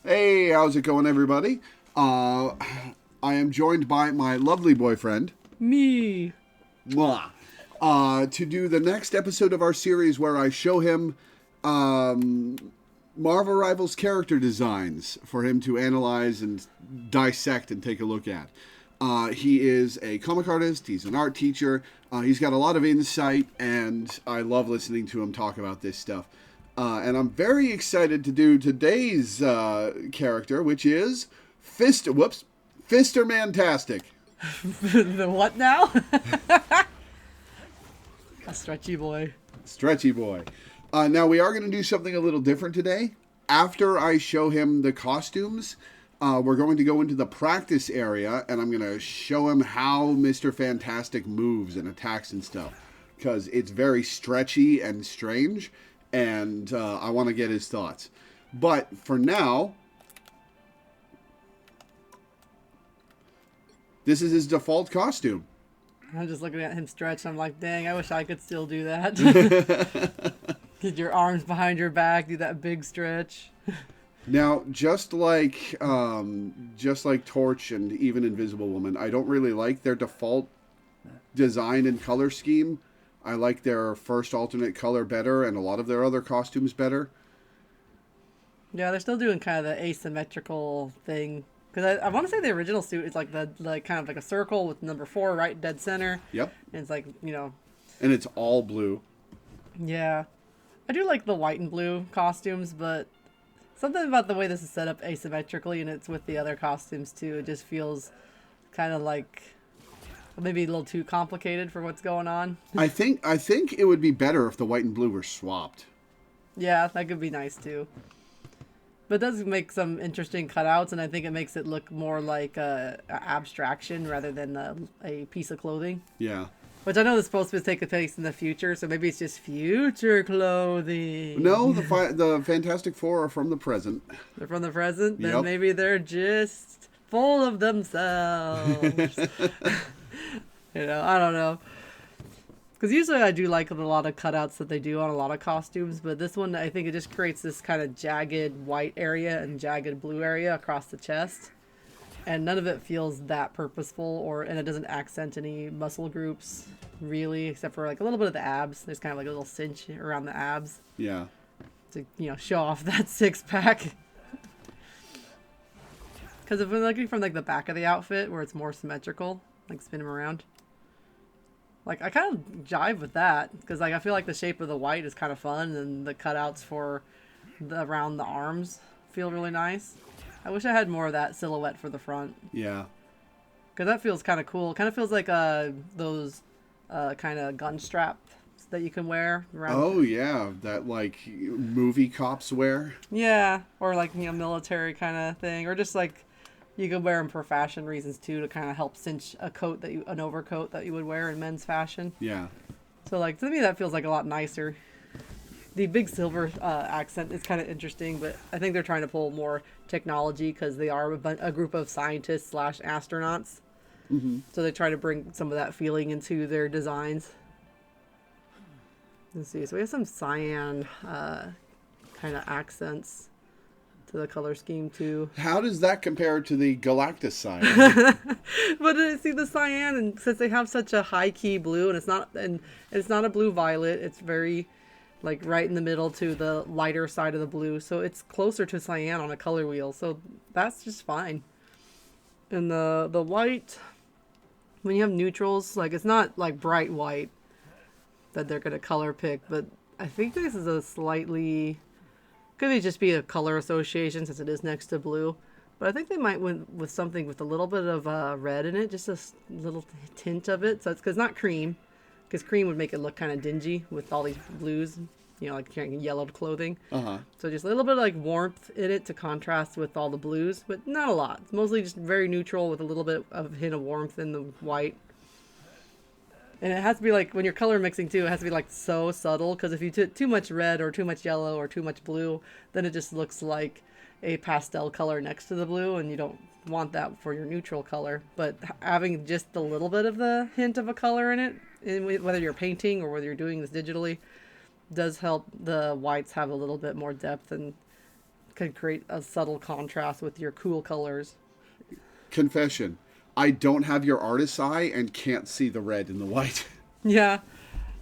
Hey, how's it going, everybody? I am joined by my lovely boyfriend, Me. Mwah, to do the next episode of our series where I show him um, Marvel Rivals character designs for him to analyze and dissect and take a look at. He is a comic artist, he's an art teacher, he's got a lot of insight, and I love listening to him talk about this stuff. And I'm very excited to do today's character, which is Fister Mantastic. The what now? A stretchy boy. Stretchy boy. Now, we are going to do something a little different today. After I show him the costumes, we're going to go into the practice area, and I'm going to show him how Mr. Fantastic moves and attacks and stuff. Because it's very stretchy and strange, and I want to get his thoughts. But for now, this is his default costume. I'm just looking at him stretch. I'm like, dang, I wish I could still do that. Get your arms behind your back, do that big stretch. Now, just like Torch and even Invisible Woman, I don't really like their default design and color scheme. I like their first alternate color better, and a lot of their other costumes better. Yeah, they're still doing kind of the asymmetrical thing. Because I want to say the original suit is like the kind of like a circle with number 4 right dead center. Yep. And it's like, And it's all blue. Yeah. I do like the white and blue costumes, but something about the way this is set up asymmetrically and it's with the other costumes too. It just feels kind of like maybe a little too complicated for what's going on. I think it would be better if the white and blue were swapped. Yeah, that could be nice too. But it does make some interesting cutouts, and I think it makes it look more like a abstraction rather than a piece of clothing. Yeah. Which I know is supposed to take place in the future, so maybe it's just future clothing. No, the Fantastic Four are from the present. They're from the present? Then Yep. maybe they're just full of themselves. I don't know. Because usually I do like a lot of cutouts that they do on a lot of costumes, but this one, I think it just creates this kind of jagged white area and jagged blue area across the chest. And none of it feels that purposeful, and it doesn't accent any muscle groups, really, except for like a little bit of the abs. There's kind of like a little cinch around the abs. Yeah. To, show off that six-pack. Because if we're looking from like the back of the outfit, where it's more symmetrical, like spin him around. Like, I kind of jive with that, because like I feel like the shape of the white is kind of fun, and the cutouts for around the arms feel really nice. I wish I had more of that silhouette for the front. Yeah. Because that feels kind of cool. Kind of feels like those kind of gun straps that you can wear around. Oh, yeah. That, like, movie cops wear. Yeah. Or like, military kind of thing. Or just like, you could wear them for fashion reasons too, to kind of help cinch an overcoat that you would wear in men's fashion. Yeah. So like, to me that feels like a lot nicer. The big silver accent is kind of interesting, but I think they're trying to pull more technology because they are a group of scientists / astronauts. Mm-hmm. So they try to bring some of that feeling into their designs. Let's see. So we have some cyan kind of accents to the color scheme too. How does that compare to the Galactus cyan? But see the cyan, and since they have such a high key blue, and it's not a blue violet, it's very like right in the middle to the lighter side of the blue, so it's closer to cyan on a color wheel, so that's just fine. And the white, when you have neutrals, like it's not like bright white that they're gonna color pick, but I think this is a slightly, could it just be a color association since it is next to blue, but I think they might went with something with a little bit of red in it, just a little tint of it, so it's not cream. Because cream would make it look kind of dingy with all these blues, like yellowed clothing. Uh-huh. So just a little bit of like warmth in it to contrast with all the blues, but not a lot. It's mostly just very neutral with a little bit of a hint of warmth in the white. And it has to be like, when you're color mixing too, it has to be like so subtle. Because if you put too much red or too much yellow or too much blue, then it just looks like a pastel color next to the blue, and you don't want that for your neutral color. But having just a little bit of the hint of a color in it, whether you're painting or whether you're doing this digitally, does help the whites have a little bit more depth and can create a subtle contrast with your cool colors. Confession. I don't have your artist's eye and can't see the red in the white. Yeah.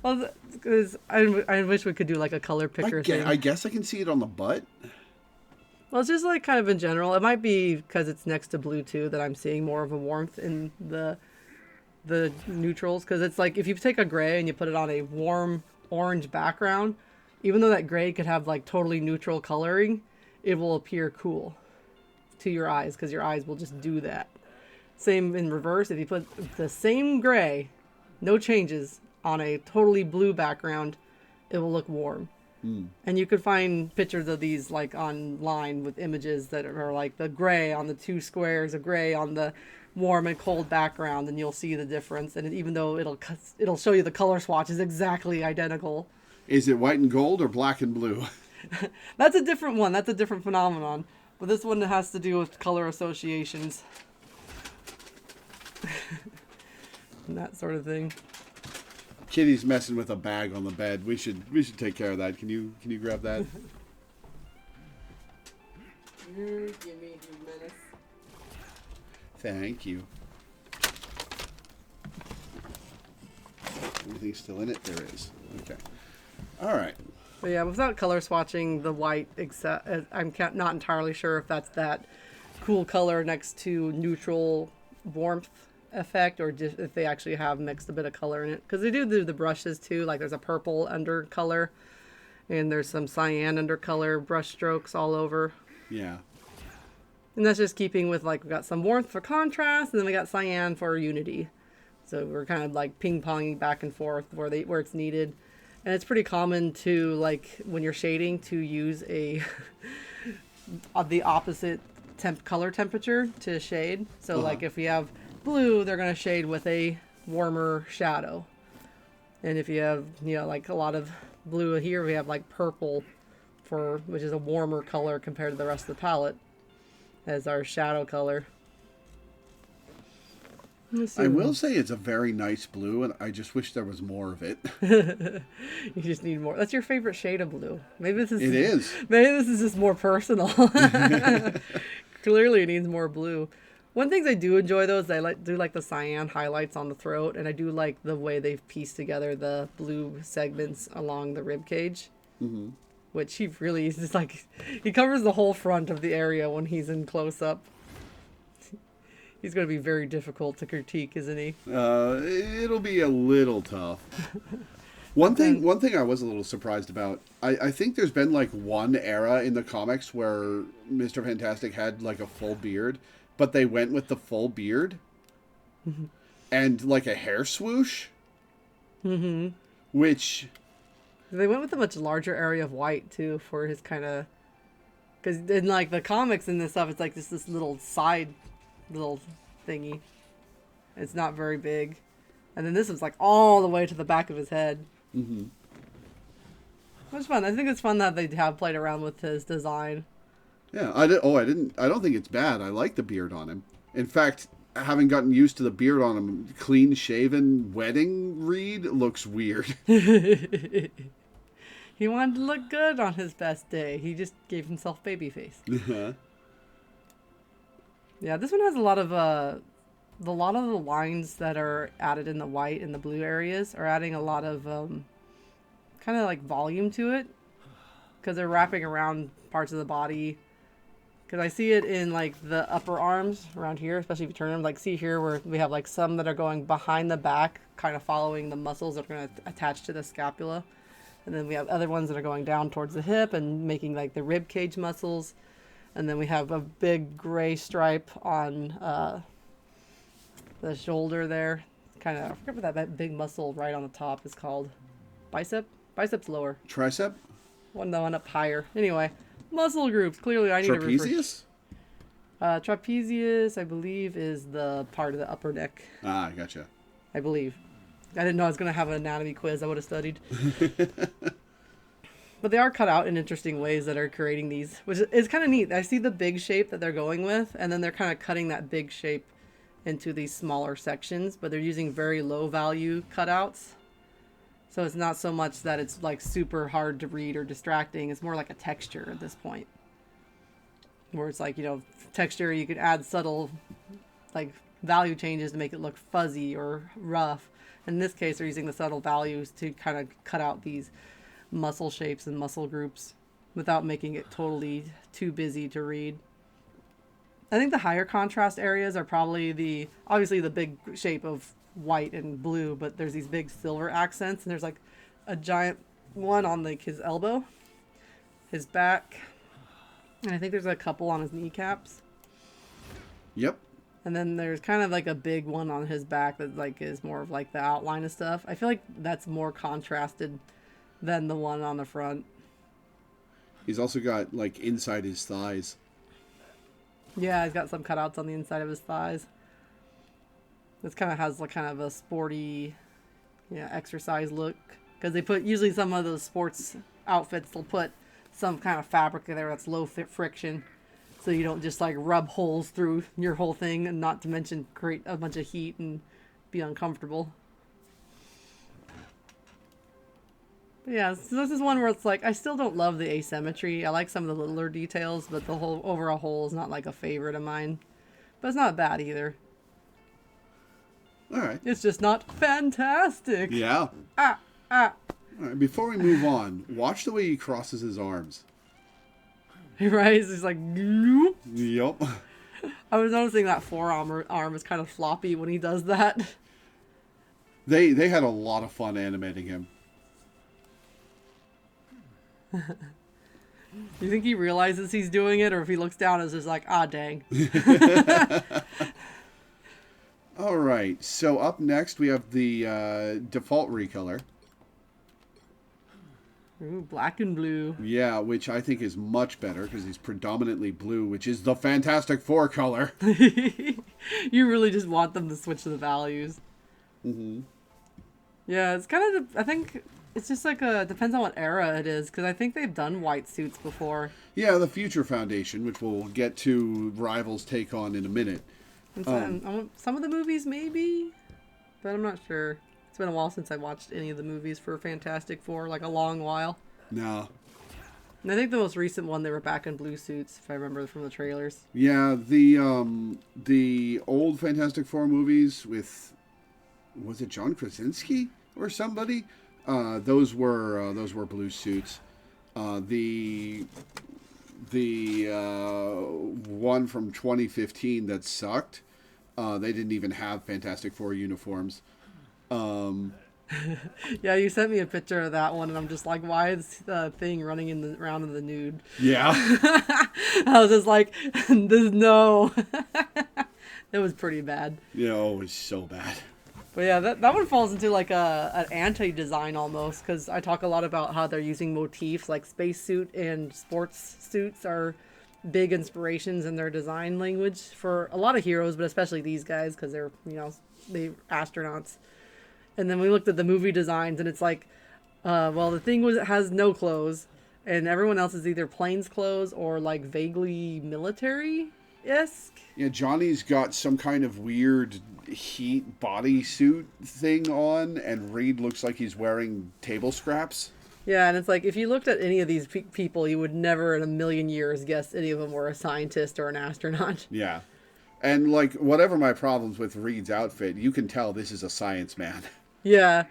Well, because I wish we could do like a color picker thing. I guess I can see it on the butt. Well, it's just like kind of in general. It might be because it's next to blue too that I'm seeing more of a warmth in the neutrals. Because it's like if you take a gray and you put it on a warm orange background, even though that gray could have like totally neutral coloring, it will appear cool to your eyes because your eyes will just do that. Same in reverse. If you put the same gray, no changes, on a totally blue background, it will look warm. And you could find pictures of these like online with images that are like the gray on the two squares, a gray on the warm and cold background, and you'll see the difference. And even though it'll show you the color swatch is exactly identical. Is it white and gold or black and blue? That's a different one. That's a different phenomenon. But this one has to do with color associations. And that sort of thing. Kitty's messing with a bag on the bed. We should take care of that. Can you grab that? Give me, you menace. Thank you. Anything still in it? There is. Okay. All right. But yeah, without color swatching the white, I'm not entirely sure if that's that cool color next to neutral warmth effect, or just if they actually have mixed a bit of color in it, because they do the brushes too. Like there's a purple undercolor and there's some cyan undercolor brush strokes all over. Yeah. And that's just keeping with like we got some warmth for contrast and then we got cyan for unity. So we're kind of like ping-ponging back and forth where it's needed. And it's pretty common to, like, when you're shading, to use the opposite color temperature to shade. So like if we have blue, they're going to shade with a warmer shadow. And if you have, like a lot of blue here, we have like purple which is a warmer color compared to the rest of the palette as our shadow color. I will say it's a very nice blue, and I just wish there was more of it. You just need more. That's your favorite shade of blue. Maybe this is. It is. Maybe this is just more personal. Clearly, it needs more blue. One thing I do enjoy though is I do like the cyan highlights on the throat, and I do like the way they've pieced together the blue segments along the rib cage. Mm-hmm. Which he really is just like he covers the whole front of the area when he's in close up. He's going to be very difficult to critique, isn't he? It'll be a little tough. One thing I was a little surprised about, I think there's been like one era in the comics where Mr. Fantastic had like a full beard, but they went with the full beard and like a hair swoosh, which... They went with a much larger area of white too for his kind of... Because in like the comics and this stuff, it's like just this little thingy. It's not very big. And then this is like all the way to the back of his head. Mm-hmm. Which fun. I think it's fun that they have played around with his design. Yeah, I don't think it's bad. I like the beard on him. In fact, having gotten used to the beard on him, clean shaven wedding Reed looks weird. He wanted to look good on his best day. He just gave himself baby face. Yeah, this one has a lot of the lines that are added in the white and the blue areas are adding a lot of kind of like volume to it, because they're wrapping around parts of the body. Because I see it in like the upper arms around here, especially if you turn them. Like see here where we have like some that are going behind the back, kind of following the muscles that are going to attach to the scapula. And then we have other ones that are going down towards the hip and making like the rib cage muscles. And then we have a big gray stripe on the shoulder there. Kind of, I forget what that big muscle right on the top is called. Bicep? Bicep's lower. Tricep? The one up higher. Anyway, muscle groups. Clearly, I need Trapezius? Trapezius, I believe, is the part of the upper neck. Ah, gotcha. I believe. I didn't know I was going to have an anatomy quiz. I would have studied. But they are cut out in interesting ways that are creating these, which is kind of neat. I see the big shape that they're going with, and then they're kind of cutting that big shape into these smaller sections, but they're using very low value cutouts. So it's not so much that it's like super hard to read or distracting. It's more like a texture at this point. where it's like, texture, you could add subtle, like, value changes to make it look fuzzy or rough. In this case, they're using the subtle values to kind of cut out these muscle shapes and muscle groups without making it totally too busy to read. I think the higher contrast areas are probably obviously the big shape of white and blue, but there's these big silver accents, and there's like a giant one on like his elbow, his back, and I think there's a couple on his kneecaps. Yep. And then there's kind of like a big one on his back that like is more of like the outline of stuff. I feel like that's more contrasted than the one on the front. He's also got like inside his thighs. Yeah, he's got some cutouts on the inside of his thighs. This kind of has like kind of a sporty, exercise look. Because they put, usually some of those sports outfits, they'll put some kind of fabric there that's low friction. So you don't just like rub holes through your whole thing, and not to mention create a bunch of heat and be uncomfortable. But yeah, so this is one where it's like, I still don't love the asymmetry. I like some of the littler details, but the whole overall whole is not like a favorite of mine. But it's not bad either. All right. It's just not fantastic. Yeah. All right, before we move on, watch the way he crosses his arms. Right? He's like, Gloop. Yep. I was noticing that arm is kind of floppy when he does that. They had a lot of fun animating him. You think he realizes he's doing it, or if he looks down, it's just like, dang. All right, so up next we have the default recolor. Ooh, black and blue. Yeah, which I think is much better because he's predominantly blue, which is the Fantastic Four color. You really just want them to switch the values. Mm-hmm. Yeah, it's kind of, I think it's just like depends on what era it is, because I think they've done white suits before. Yeah, the Future Foundation, which we'll get to Rival's take on in a minute. And some of the movies maybe, but I'm not sure. It's been a while since I watched any of the movies for Fantastic Four, like a long while. No. And I think the most recent one, they were back in blue suits, if I remember from the trailers. Yeah, the old Fantastic Four movies with, was it John Krasinski or somebody? Those were blue suits. The one from 2015 that sucked, they didn't even have Fantastic Four uniforms. Yeah, you sent me a picture of that one, and I'm just like, why is the thing running around in the nude? Yeah. I was just like, no. It was pretty bad. Yeah, it was so bad. But yeah, that one falls into like an anti-design almost, because I talk a lot about how they're using motifs, like spacesuit and sports suits are big inspirations in their design language for a lot of heroes, but especially these guys, because they're, they astronauts. And then we looked at the movie designs, and it's like, the thing has no clothes, and everyone else is either plains clothes or like vaguely military-esque. Yeah, Johnny's got some kind of weird heat bodysuit thing on, and Reed looks like he's wearing table scraps. Yeah, and it's like, if you looked at any of these people, you would never in a million years guess any of them were a scientist or an astronaut. Yeah. And, like, whatever my problems with Reed's outfit, you can tell this is a science man. Yeah.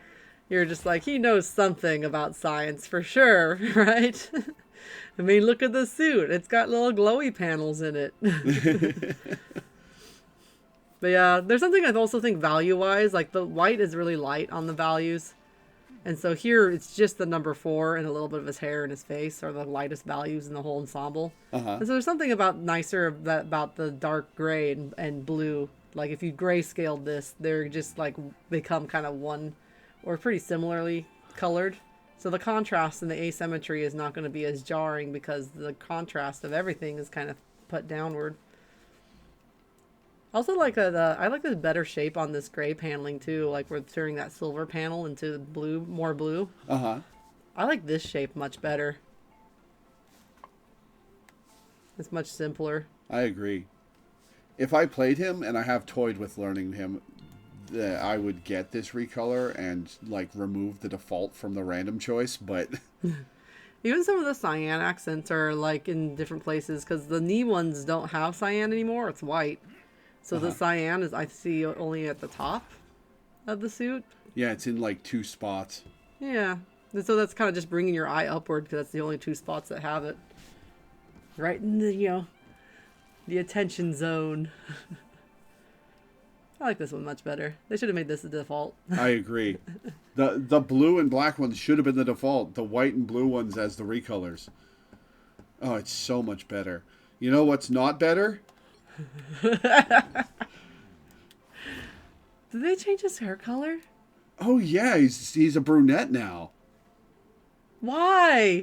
You're just like, he knows something about science for sure, right? I mean, look at the suit. It's got little glowy panels in it. But yeah, there's something I also think value-wise, like the white is really light on the values. And so here it's just the number 4 and a little bit of his hair and his face are the lightest values in the whole ensemble. Uh-huh. And so there's something about the dark gray and blue. Like if you grayscaled this, they're just like become kind of one or pretty similarly colored. So the contrast and the asymmetry is not going to be as jarring because the contrast of everything is kind of put downward. Also, I like the better shape on this gray paneling too. Like we're turning that silver panel into blue, more blue. Uh-huh. I like this shape much better. It's much simpler. I agree. If I played him, and I have toyed with learning him, I would get this recolor and like remove the default from the random choice, but Even some of the cyan accents are like in different places because the knee ones don't have cyan anymore. It's white. So the cyan is I see only at the top of the suit. Yeah, it's in like 2 spots. Yeah. And so that's kind of just bringing your eye upward because that's the only 2 spots that have it. Right in the, the attention zone. I like this one much better. They should have made this the default. I agree. The blue and black ones should have been the default. The white and blue ones as the recolors. Oh, it's so much better. You know what's not better? Did they change his hair color? Oh yeah, he's a brunette now. Why?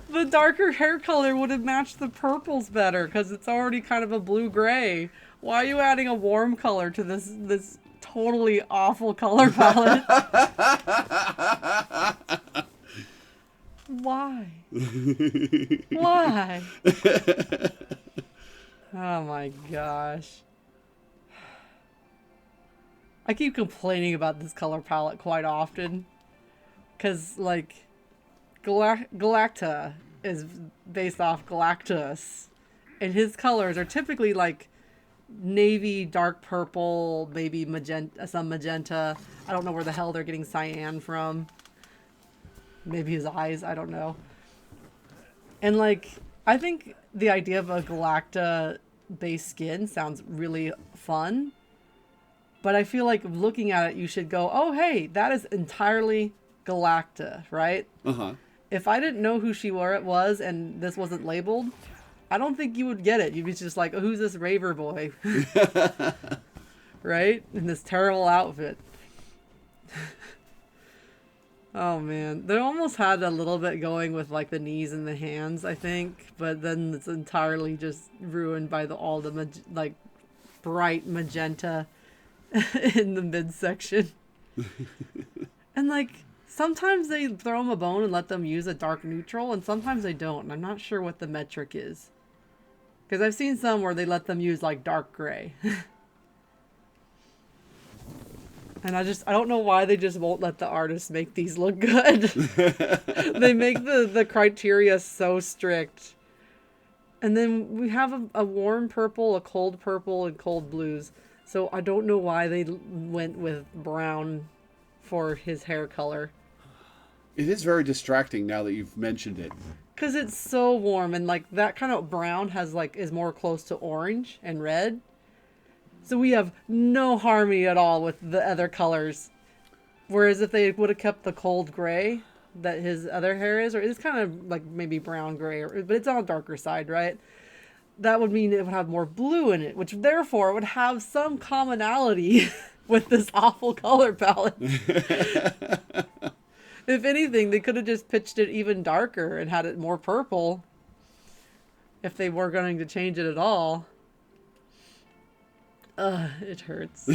The darker hair color would have matched the purples better because it's already kind of a blue-gray. Why are you adding a warm color to this totally awful color palette? Why? Why? Oh my gosh. I keep complaining about this color palette quite often. Because, like, Galacta is based off Galactus. And his colors are typically, like, navy, dark purple, maybe magenta, some magenta. I don't know where the hell they're getting cyan from. Maybe his eyes, I don't know. And, like, I think the idea of a Galacta-based skin sounds really fun. But I feel like looking at it, you should go, oh, hey, that is entirely Galacta, right? Uh-huh. If I didn't know who she was and this wasn't labeled, I don't think you would get it. You'd be just like, oh, who's this raver boy? Right? In this terrible outfit. Oh, man. They almost had a little bit going with, like, the knees and the hands, I think. But then it's entirely just ruined by all the, like, bright magenta in the midsection. And, like, sometimes they throw them a bone and let them use a dark neutral, and sometimes they don't. And I'm not sure what the metric is. Because I've seen some where they let them use, like, dark gray. And I don't know why they just won't let the artists make these look good. They make the criteria so strict. And then we have a warm purple, a cold purple, and cold blues. So I don't know why they went with brown for his hair color. It is very distracting now that you've mentioned it. Because it's so warm, and like that kind of brown is more close to orange and red. So we have no harmony at all with the other colors. Whereas if they would have kept the cold gray that his other hair is, or it's kind of like maybe brown gray, but it's on the darker side, right? That would mean it would have more blue in it, which therefore would have some commonality with this awful color palette. If anything, they could have just pitched it even darker and had it more purple if they were going to change it at all. It hurts.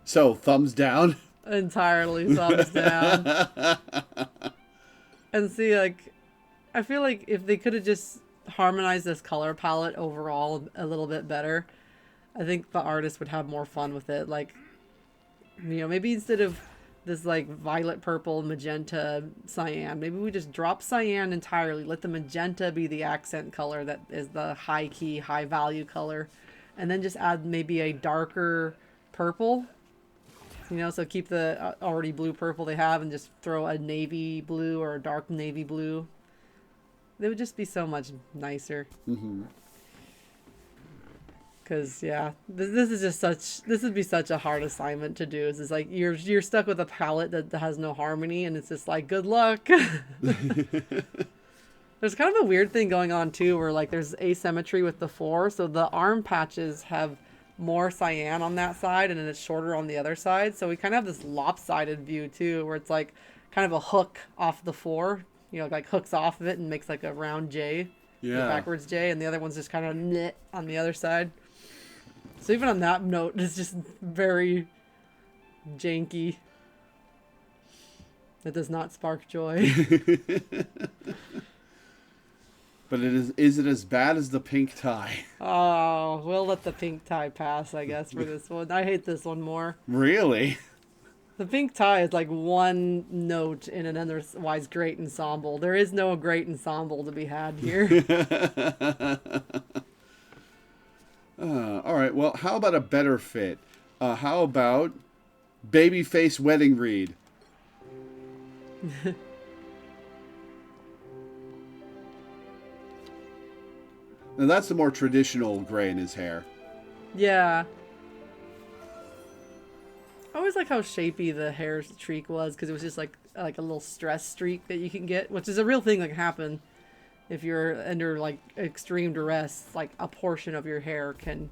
So, thumbs down? Entirely thumbs down. And see, like, I feel like if they could have just harmonized this color palette overall a little bit better, I think the artist would have more fun with it. Like, maybe instead of this, like, violet, purple, magenta, cyan, maybe we just drop cyan entirely. Let the magenta be the accent color that is the high key, high value color. And then just add maybe a darker purple. So keep the already blue purple they have and just throw a navy blue or a dark navy blue. They would just be so much nicer. Mm-hmm. Because, yeah, this would be such a hard assignment to do. It's like you're stuck with a palette that has no harmony, and it's just like, good luck. There's kind of a weird thing going on, too, where, like, there's asymmetry with the 4. So the arm patches have more cyan on that side, and then it's shorter on the other side. So we kind of have this lopsided view, too, where it's, like, kind of a hook off the 4. Like, hooks off of it and makes, like, a round J. Yeah. Backwards J, and the other one's just kind of knit on the other side. So even on that note, it's just very janky. It does not spark joy. But is it as bad as the pink tie? Oh, we'll let the pink tie pass, I guess, for this one. I hate this one more. Really? The pink tie is like one note in an otherwise great ensemble. There is no great ensemble to be had here. All right. Well, how about a better fit? How about babyface wedding reed? Now that's the more traditional gray in his hair. Yeah. I always like how shapy the hair streak was because it was just like a little stress streak that you can get, which is a real thing that can happen if you're under like extreme duress. Like a portion of your hair can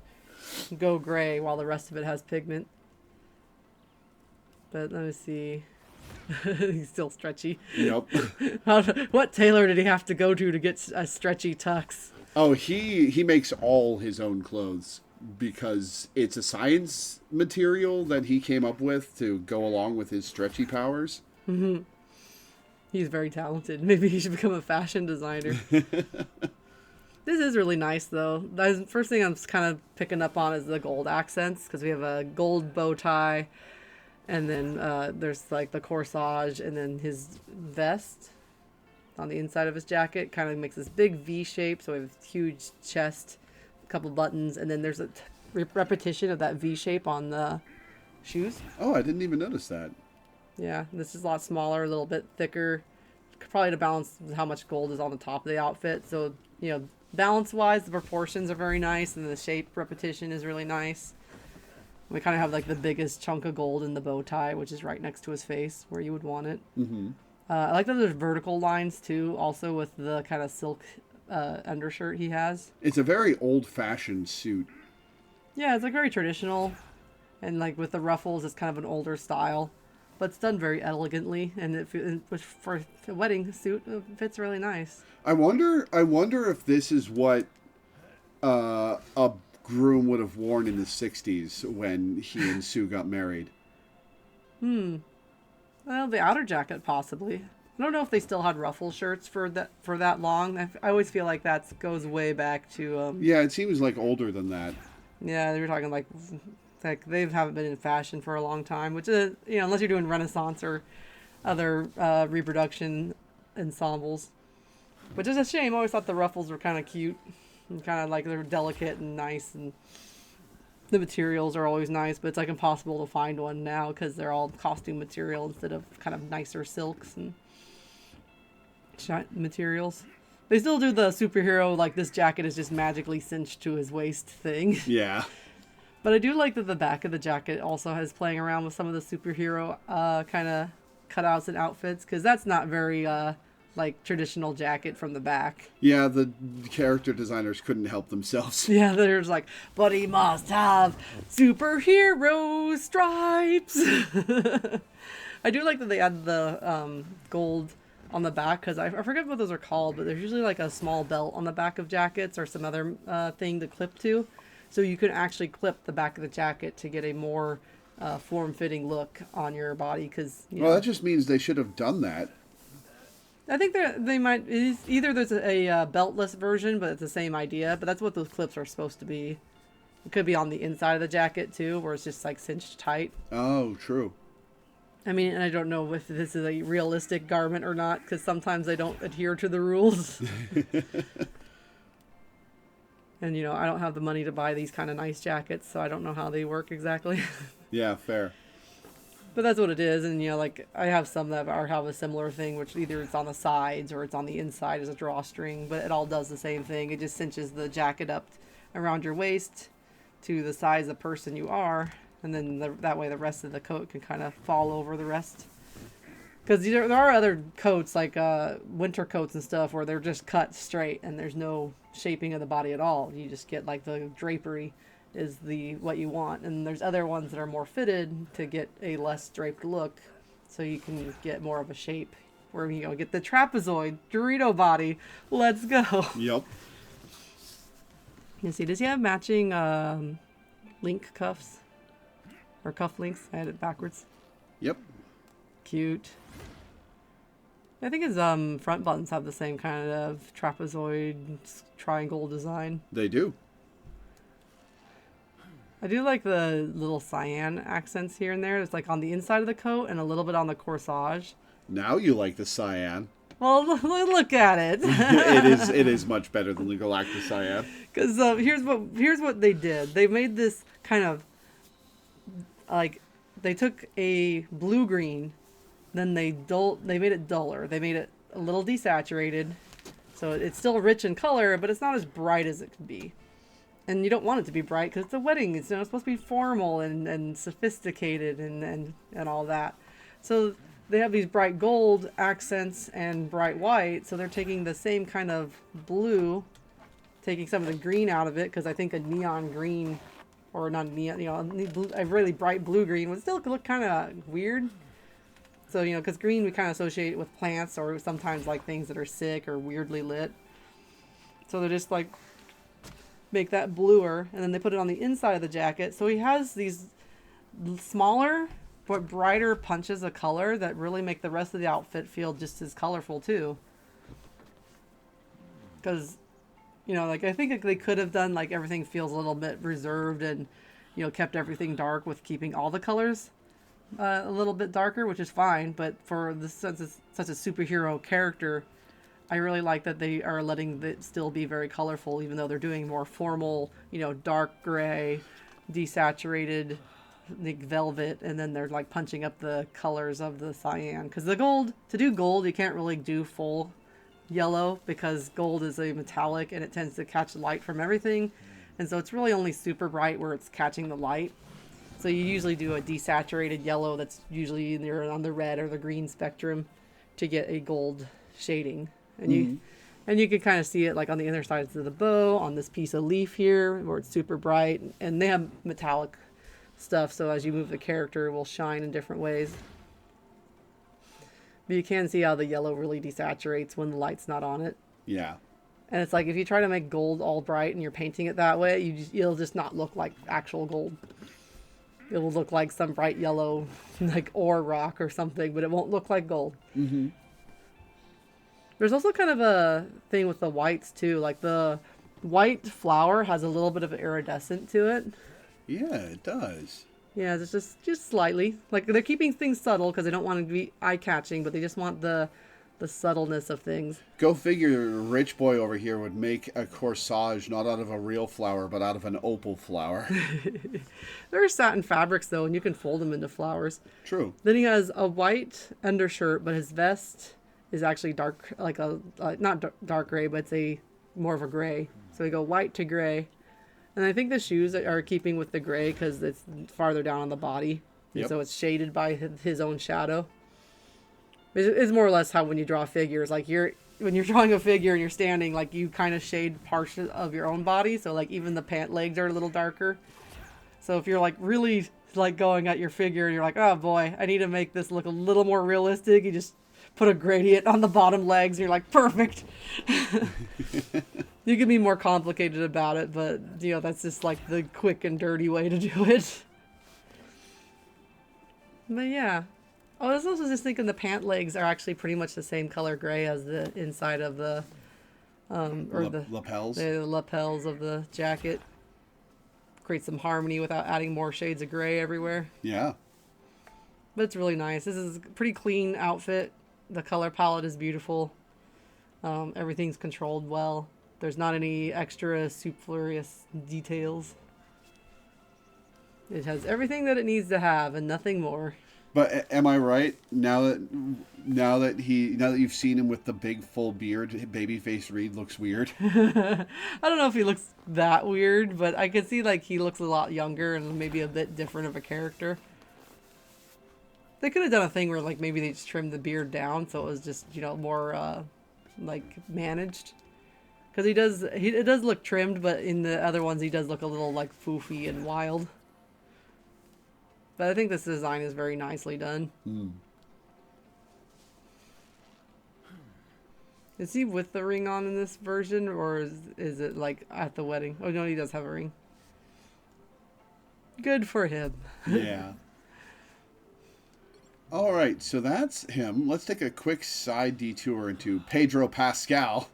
go gray while the rest of it has pigment. But let me see. He's still stretchy. Yep. What tailor did he have to go to get a stretchy tux? Oh, he makes all his own clothes because it's a science material that he came up with to go along with his stretchy powers. Mm-hmm. He's very talented. Maybe he should become a fashion designer. This is really nice, though. The first thing I'm kind of picking up on is the gold accents, because we have a gold bow tie, and then there's like the corsage, and then his vest on the inside of his jacket kind of makes this big V shape, so we have a huge chest, a couple buttons, and then there's a repetition of that V shape on the shoes. Oh, I didn't even notice that. Yeah, this is a lot smaller, a little bit thicker, probably to balance how much gold is on the top of the outfit. So, you know, balance-wise, the proportions are very nice, and the shape repetition is really nice. We kind of have like the biggest chunk of gold in the bow tie, which is right next to his face, where you would want it. Mm-hmm. I like that there's vertical lines too, also with the kind of silk undershirt he has. It's a very old-fashioned suit. Yeah, it's like very traditional, and like with the ruffles, it's kind of an older style, but it's done very elegantly, and which for a wedding suit, it fits really nice. I wonder if this is what a groom would have worn in the '60s when he and Sue got married. Well, the outer jacket possibly. I don't know if they still had ruffle shirts for that long. I always feel like that goes way back to Yeah, it seems like older than that. yeah, they were talking like they haven't been in fashion for a long time, which is, you know, unless you're doing Renaissance or other reproduction ensembles, which is a shame. I always thought the ruffles were kind of cute and kind of like they're delicate and nice, and the materials are always nice, but it's like impossible to find one now because they're all costume material instead of kind of nicer silks and materials. They still do the superhero, like this jacket is just magically cinched to his waist thing. Yeah. But I do like that the back of the jacket also has playing around with some of the superhero kind of cutouts and outfits, because that's not very like traditional jacket from the back. Yeah, the character designers couldn't help themselves. Yeah, there's like, but he must have superhero stripes. I do like that they add the gold on the back, because I forget what those are called, but there's usually like a small belt on the back of jackets or some other thing to clip to. So you can actually clip the back of the jacket to get a more form-fitting look on your body. Well, that just means they should have done that. I think they might. Either there's a beltless version, but it's the same idea. But that's what those clips are supposed to be. It could be on the inside of the jacket too, where it's just like cinched tight. Oh, true. I mean, and I don't know if this is a realistic garment or not, because sometimes they don't adhere to the rules. And, you know, I don't have the money to buy these kind of nice jackets, so I don't know how they work exactly. Yeah, fair. But that's what it is. And, you know, like, I have some that have a similar thing, which either it's on the sides or it's on the inside as a drawstring, but it all does the same thing. It just cinches the jacket up around your waist to the size of the person you are, and then that way the rest of the coat can kind of fall over the rest. Because there are other coats, like winter coats and stuff, where they're just cut straight and there's no shaping of the body at all. You just get like the drapery is what you want. And there's other ones that are more fitted to get a less draped look, so you can get more of a shape where you get the trapezoid Dorito body. Let's go. Yep. You see, does he have matching link cuffs or cuff links? I had it backwards. Yep. Cute. I think his front buttons have the same kind of trapezoid triangle design. They do. I do like the little cyan accents here and there. It's like on the inside of the coat and a little bit on the corsage. Now you like the cyan. Well, look at it. It is much better than the Galactus cyan. Because here's what they did. They made this kind of like they took a blue green, then they made it duller. They made it a little desaturated, so it's still rich in color, but it's not as bright as it could be. And you don't want it to be bright because it's a wedding. It's, it's supposed to be formal and sophisticated and all that. So they have these bright gold accents and bright white. So they're taking the same kind of blue, taking some of the green out of it, because I think a neon green, or not neon, a really bright blue green would still look kind of weird. So, because green we kind of associate with plants or sometimes like things that are sick or weirdly lit. So they're just like, make that bluer, and then they put it on the inside of the jacket. So he has these smaller but brighter punches of color that really make the rest of the outfit feel just as colorful too. Because, like I think they could have done like everything feels a little bit reserved and, kept everything dark with keeping all the colors a little bit darker, which is fine. But for the since it's such a superhero character, I really like that they are letting it still be very colorful, even though they're doing more formal, dark gray, desaturated, like velvet, and then they're like punching up the colors of the cyan. Because the gold, to do gold, you can't really do full yellow because gold is a metallic and it tends to catch light from everything. And so it's really only super bright where it's catching the light. So you usually do a desaturated yellow that's usually either on the red or the green spectrum to get a gold shading. And you can kind of see it like on the inner sides of the bow, on this piece of leaf here where it's super bright, and they have metallic stuff, so as you move the character it will shine in different ways. But you can see how the yellow really desaturates when the light's not on it. Yeah. And it's like if you try to make gold all bright and you're painting it that way, it'll just not look like actual gold. It will look like some bright yellow, like ore rock or something, but it won't look like gold. Mm-hmm. There's also kind of a thing with the whites too. Like the white flower has a little bit of iridescent to it. Yeah, it does. Yeah, it's just slightly. Like they're keeping things subtle because they don't want to be eye-catching, but they just want the subtleness of things. Go figure, Rich Boy over here would make a corsage not out of a real flower, but out of an opal flower. There are satin fabrics though, and you can fold them into flowers. True. Then he has a white undershirt, but his vest is actually dark, like not dark gray, but it's more of a gray. So we go white to gray. And I think the shoes are keeping with the gray because it's farther down on the body. And so it's shaded by his own shadow. It's more or less how when you draw figures, like when you're drawing a figure and you're standing, like you kind of shade parts of your own body. So like even the pant legs are a little darker. So if you're like really like going at your figure and you're like, oh boy, I need to make this look a little more realistic, you just put a gradient on the bottom legs and you're like, perfect. You can be more complicated about it, but that's just like the quick and dirty way to do it. But yeah. I was also just thinking the pant legs are actually pretty much the same color gray as the inside of the the lapels. The lapels of the jacket. Create some harmony without adding more shades of gray everywhere. Yeah. But it's really nice. This is a pretty clean outfit. The color palette is beautiful. Everything's controlled well. There's not any extra superfluous details. It has everything that it needs to have and nothing more. But am I right? Now that you've seen him with the big full beard, babyface Reed looks weird. I don't know if he looks that weird, but I can see like he looks a lot younger and maybe a bit different of a character. They could have done a thing where like maybe they just trimmed the beard down so it was just more like managed. Because it does look trimmed, but in the other ones he does look a little like foofy and wild. But I think this design is very nicely done. Mm. Is he with the ring on in this version, or is it like at the wedding? Oh no, he does have a ring. Good for him. Yeah. All right, so that's him. Let's take a quick side detour into Pedro Pascal.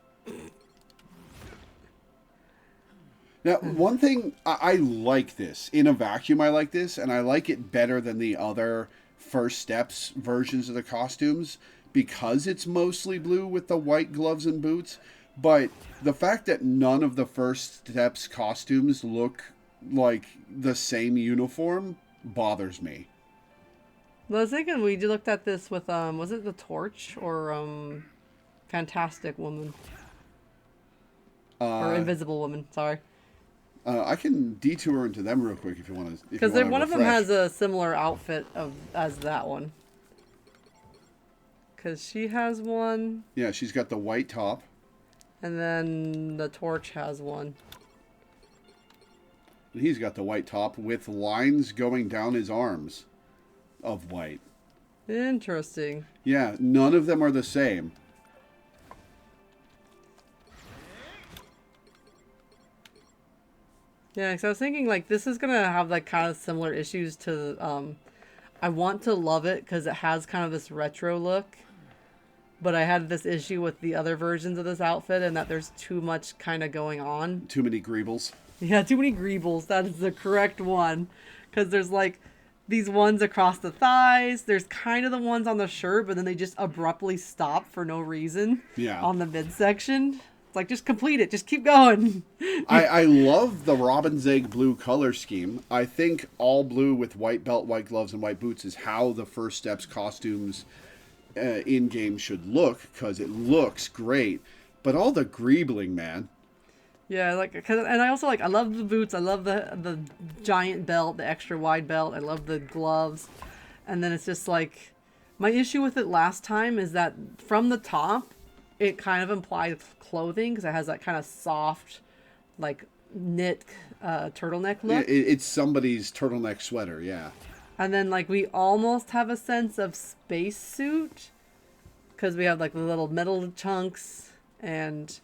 Now, one thing I like this in a vacuum. I like this, and I like it better than the other First Steps versions of the costumes because it's mostly blue with the white gloves and boots. But the fact that none of the First Steps costumes look like the same uniform bothers me. Well, I was thinking we looked at this with was it the Torch or Fantastic Woman or Uh, Invisible Woman? Sorry, I can detour into them real quick if you want to. because one of them has a similar outfit as that one. Because she has one, Yeah, she's got the white top. and then the Torch has one. And he's got the white top with lines going down his arms of white. Interesting. Yeah, none of them are the same. Yeah, because I was thinking like this is gonna have like kind of similar issues to I want to love it because it has kind of this retro look, but I had this issue with the other versions of this outfit and that there's too much kind of going on. Too many greebles. Yeah, too many greebles. That is the correct one, because there's like these ones across the thighs. There's kind of the ones on the shirt, but then they just abruptly stop for no reason. Yeah. On the midsection. It's like, just complete it. Just keep going. I love the robin's egg blue color scheme. I think all blue with white belt, white gloves, and white boots is how the First Steps costumes in-game should look, because it looks great. But all the greebling, man. Yeah, and I also I love the boots. I love the giant belt, the extra wide belt. I love the gloves. And then it's just like, my issue with it last time is that from the top, it kind of implies clothing because it has that kind of soft, like knit turtleneck look. It's somebody's turtleneck sweater, yeah. And then we almost have a sense of spacesuit because we have the little metal chunks and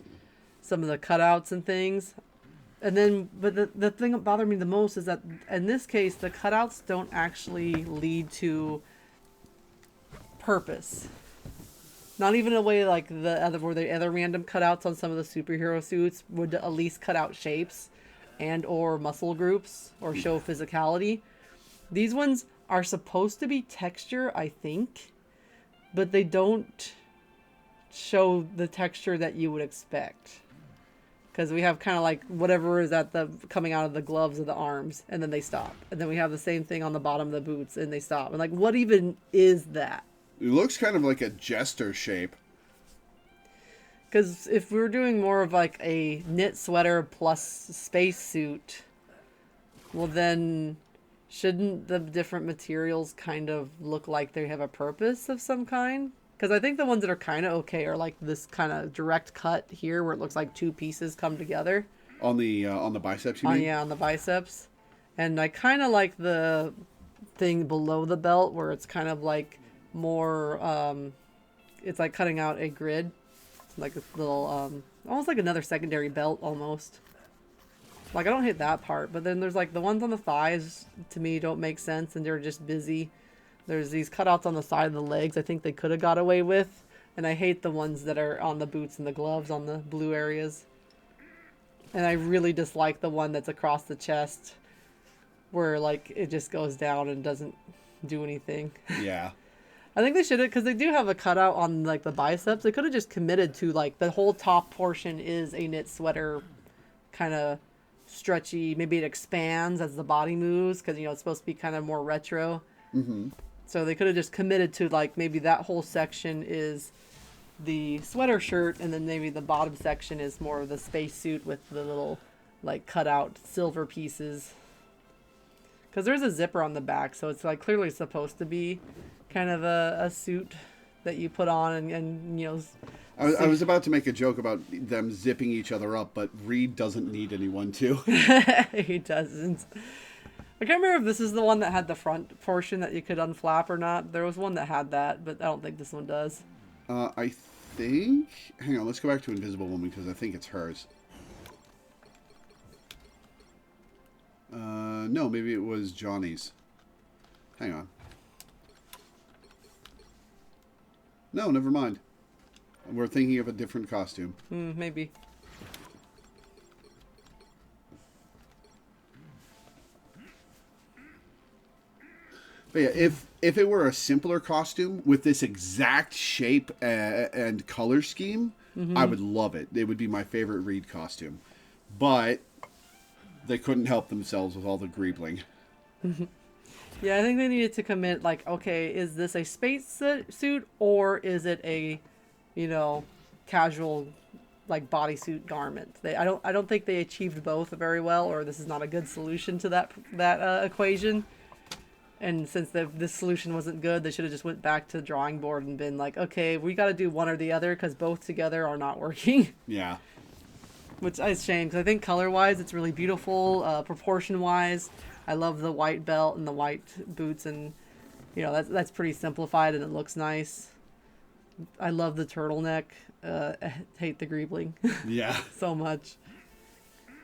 some of the cutouts and things. And then, but the thing that bothered me the most is that in this case, the cutouts don't actually lead to purpose. Not even a way like the other random cutouts on some of the superhero suits would at least cut out shapes and or muscle groups or show physicality. These ones are supposed to be texture, I think, but they don't show the texture that you would expect. Because we have kind of whatever is at the coming out of the gloves of the arms, and then they stop. And then we have the same thing on the bottom of the boots, and they stop. And what even is that? It looks kind of like a jester shape. Because if we were doing more of a knit sweater plus spacesuit, well then, shouldn't the different materials kind of look like they have a purpose of some kind? Because I think the ones that are kind of okay are this kind of direct cut here where it looks like two pieces come together. On the biceps, you mean? Yeah, on the biceps. And I kind of like the thing below the belt where it's kind of more, it's like cutting out a grid. Like a little, almost like another secondary belt almost. I don't hate that part, but then there's the ones on the thighs to me don't make sense and they're just busy. There's these cutouts on the side of the legs I think they could have got away with. And I hate the ones that are on the boots and the gloves on the blue areas. And I really dislike the one that's across the chest where it just goes down and doesn't do anything. Yeah. I think they should have, because they do have a cutout on the biceps. They could have just committed to the whole top portion is a knit sweater, kind of stretchy. Maybe it expands as the body moves because it's supposed to be kind of more retro. Mm-hmm. So they could have just committed to maybe that whole section is the sweater shirt, and then maybe the bottom section is more of the spacesuit with the little cutout silver pieces. Because there's a zipper on the back, so it's clearly supposed to be kind of a suit that you put on and I was about to make a joke about them zipping each other up, but Reed doesn't need anyone to. He doesn't. I can't remember if this is the one that had the front portion that you could unflap or not. There was one that had that, but I don't think this one does. I think... Hang on, let's go back to Invisible Woman, because I think it's hers. No, maybe it was Johnny's. Hang on. No, never mind. We're thinking of a different costume. Maybe. But yeah, if it were a simpler costume with this exact shape and color scheme, I would love it. It would be my favorite Reed costume. But they couldn't help themselves with all the greebling. Yeah, I think they needed to commit, like, okay, is this a space suit or is it a, you know, casual, like, bodysuit garment? I don't think they achieved both very well, or this is not a good solution to that equation. And since this solution wasn't good, they should have just went back to the drawing board and been like, okay, we got to do one or the other because both together are not working. Yeah. Which is a shame, because I think color-wise it's really beautiful, proportion-wise. I love the white belt and the white boots, and you know that's pretty simplified and it looks nice. I love the turtleneck. I hate the greebling. Yeah. So much,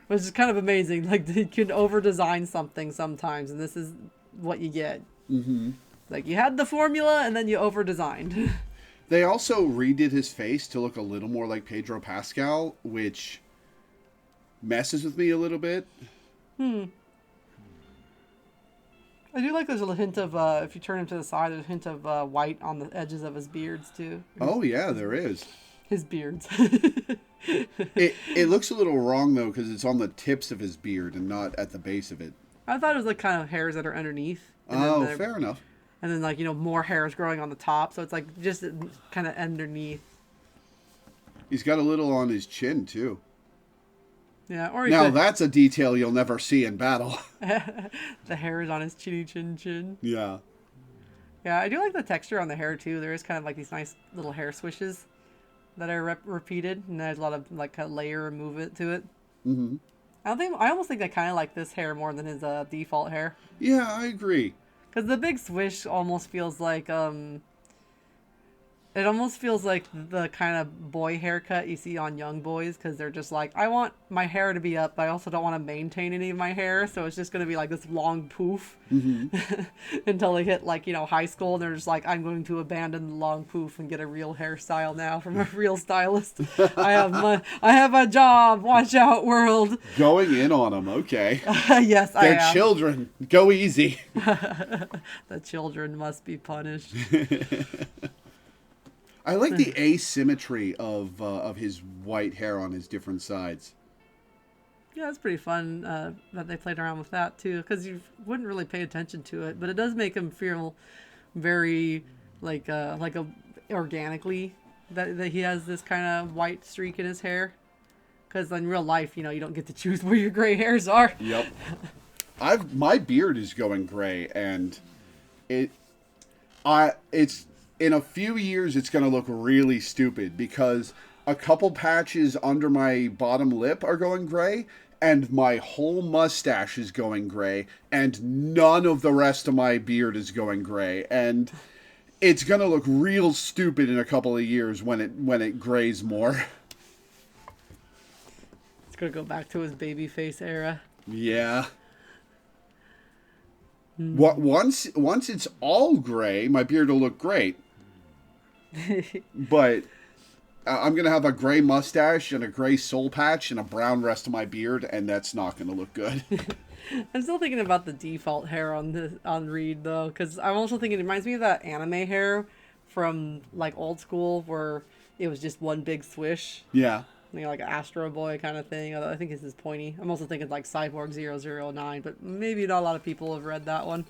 which is kind of amazing. Like, you can over-design something sometimes, and this is what you get. Mm-hmm. Like, you had the formula and then you over-designed. They also redid his face to look a little more like Pedro Pascal, which messes with me a little bit. I do like there's a hint of, if you turn him to the side, there's a hint of white on the edges of his beards, too. Oh, yeah, there is. His beards. It looks a little wrong, though, because it's on the tips of his beard and not at the base of it. I thought it was, like, kind of hairs that are underneath. Oh, fair enough. And then, like, you know, more hairs growing on the top. So it's, like, just kind of underneath. He's got a little on his chin, too. Yeah, or now that's a detail you'll never see in battle. The hairs on his chinny chin. Yeah. Yeah, I do like the texture on the hair too. There is kind of like these nice little hair swishes that are repeated, and there's a lot of like a layer and movement to it. Mm-hmm. I almost think I kind of like this hair more than his default hair. Yeah, I agree. Because the big swish almost feels like it almost feels like the kind of boy haircut you see on young boys, because they're just like, I want my hair to be up, but I also don't want to maintain any of my hair, so it's just going to be like this long poof until they hit, like, you know, high school, and they're just like, I'm going to abandon the long poof and get a real hairstyle now from a real stylist. I have a job. Watch out, world. Going in on them, okay. Yes, I am. They're children. Go easy. The children must be punished. I like the asymmetry of his white hair on his different sides. Yeah, it's pretty fun that they played around with that too, because you wouldn't really pay attention to it, but it does make him feel very like organically that he has this kind of white streak in his hair. Because in real life, you know, you don't get to choose where your gray hairs are. Yep. My beard is going gray, and it's in a few years it's going to look really stupid because a couple patches under my bottom lip are going gray, and my whole mustache is going gray, and none of the rest of my beard is going gray, and it's going to look real stupid in a couple of years when it grays more. It's going to go back to his baby face era. Yeah. Once it's all gray, my beard will look great. But I'm going to have a gray mustache and a gray soul patch and a brown rest of my beard, and that's not going to look good. I'm still thinking about the default hair on Reed, though, because I'm also thinking it reminds me of that anime hair from, like, old school where it was just one big swish. Yeah. You know, like an Astro Boy kind of thing. I think this is pointy. I'm also thinking, like, Cyborg 009, but maybe not a lot of people have read that one.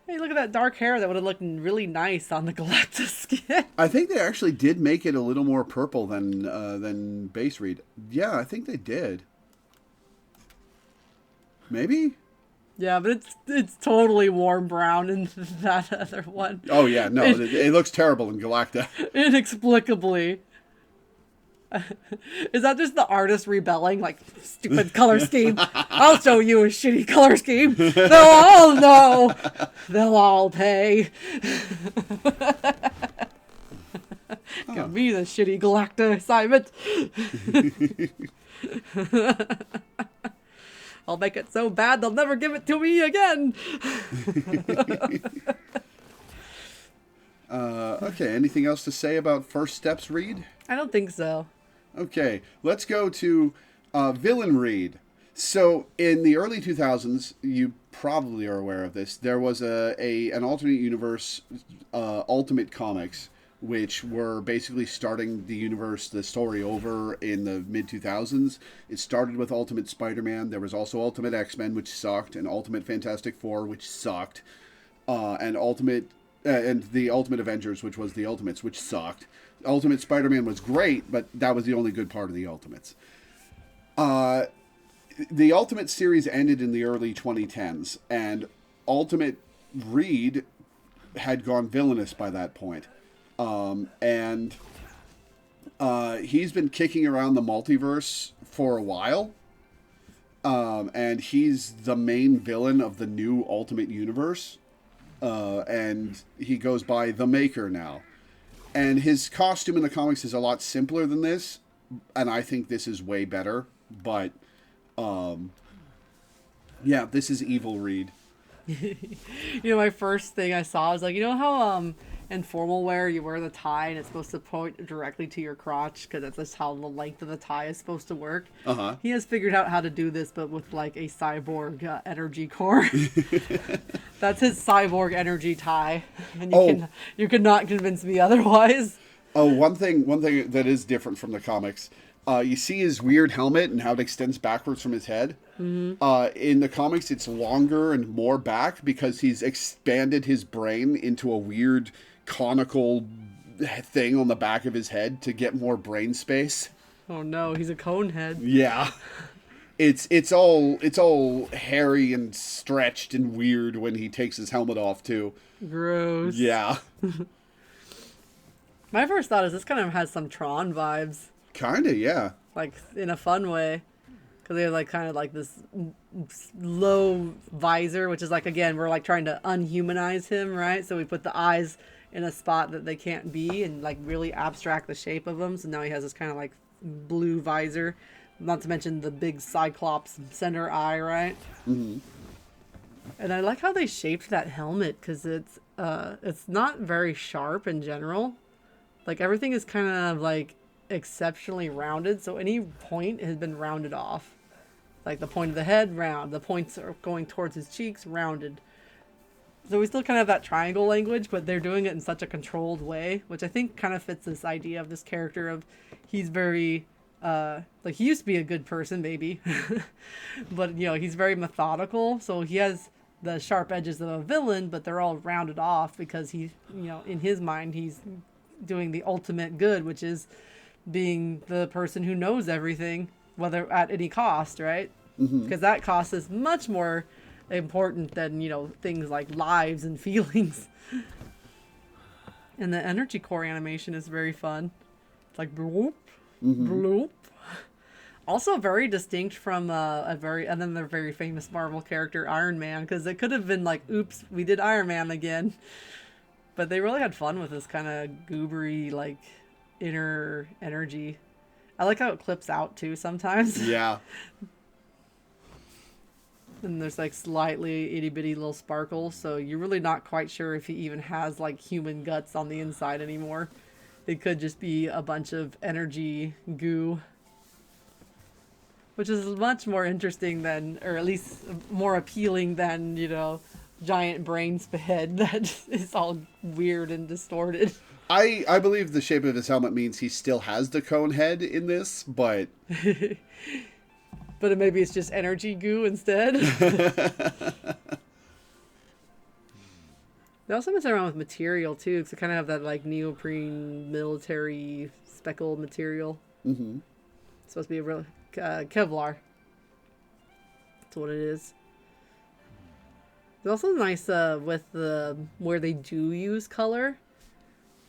Hey, look at that dark hair. That would have looked really nice on the Galactus skin. I think they actually did make it a little more purple than base Reed. Yeah, I think they did. Maybe? Yeah, but it's totally warm brown in that other one. Oh, yeah. No, it looks terrible in Galacta. Inexplicably. Is that just the artist rebelling? Like, stupid color scheme. I'll show you a shitty color scheme. They'll all know. They'll all pay. Give me the shitty Galacta assignment. I'll make it so bad they'll never give it to me again. Okay, anything else to say about First Steps Reed? I don't think so. Okay, let's go to Villain Reed. So in the early 2000s, you probably are aware of this. There was an alternate universe, Ultimate Comics, which were basically starting the story over in the mid 2000s. It started with Ultimate Spider-Man. There was also Ultimate X-Men, which sucked, and Ultimate Fantastic Four, which sucked, and the Ultimate Avengers, which was the Ultimates, which sucked. Ultimate Spider-Man was great, but that was the only good part of the Ultimates. The Ultimate series ended in the early 2010s, and Ultimate Reed had gone villainous by that point. And he's been kicking around the multiverse for a while. And he's the main villain of the new Ultimate Universe. And he goes by The Maker now. And his costume in the comics is a lot simpler than this. And I think this is way better. But, yeah, this is Evil Reed. My first thing I saw was like, how in formal wear you wear the tie and it's supposed to point directly to your crotch because that's just how the length of the tie is supposed to work. He has figured out how to do this, but with like a cyborg energy core. That's his cyborg energy tie, and you could not convince me otherwise. One thing that is different from the comics. You see his weird helmet and how it extends backwards from his head. Mm-hmm. In the comics, it's longer and more back because he's expanded his brain into a weird conical thing on the back of his head to get more brain space. Oh no, he's a cone head. Yeah. It's all hairy and stretched and weird when he takes his helmet off too. Gross. Yeah. My first thought is this kind of has some Tron vibes. Kinda, yeah. Like, in a fun way. Because they have, like, kind of like this low visor, which is like, again, we're like trying to unhumanize him, right? So we put the eyes in a spot that they can't be and like really abstract the shape of them. So now he has this kind of like blue visor. Not to mention the big Cyclops center eye, right? Mm-hmm. And I like how they shaped that helmet because it's not very sharp in general. Like, everything is kind of like exceptionally rounded, so any point has been rounded off. Like the point of the head, round. The points are going towards his cheeks, rounded. So we still kind of have that triangle language, but they're doing it in such a controlled way, which I think kind of fits this idea of this character of he's very like he used to be a good person maybe but he's very methodical, so he has the sharp edges of a villain, but they're all rounded off because he in his mind he's doing the ultimate good, which is being the person who knows everything, whether at any cost, right? Mm-hmm. Because that cost is much more important than, things like lives and feelings. And the energy core animation is very fun. It's like bloop, bloop. Also very distinct from another very famous Marvel character, Iron Man, because it could have been like, oops, we did Iron Man again. But they really had fun with this kind of goobery, like, inner energy. I like how it clips out too sometimes. Yeah. And there's like slightly itty bitty little sparkles, so you're really not quite sure if he even has like human guts on the inside anymore. It could just be a bunch of energy goo, which is much more interesting than, or at least more appealing than, giant brain head that is all weird and distorted. I believe the shape of his helmet means he still has the cone head in this, but... But maybe it's just energy goo instead. They also mess around with material, too, because they kind of have that, like, neoprene military speckled material. Mm-hmm. It's supposed to be a real Kevlar. That's what it is. It's also nice with where they do use color,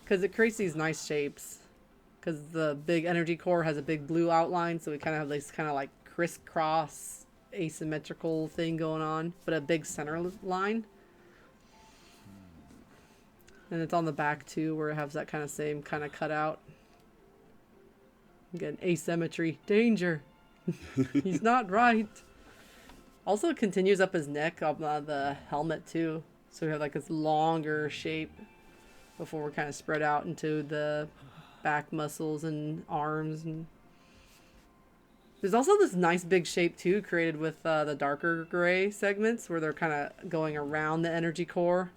because it creates these nice shapes. Because the big energy core has a big blue outline, so we kind of have this kind of like crisscross asymmetrical thing going on, but a big center line. And it's on the back too, where it has that kind of same kind of cutout. Again, asymmetry, danger. He's not right. Also, it continues up his neck on the helmet too, so we have like this longer shape before we're kind of spread out into the back muscles and arms. And There's also this nice big shape too, created with the darker gray segments where they're kind of going around the energy core,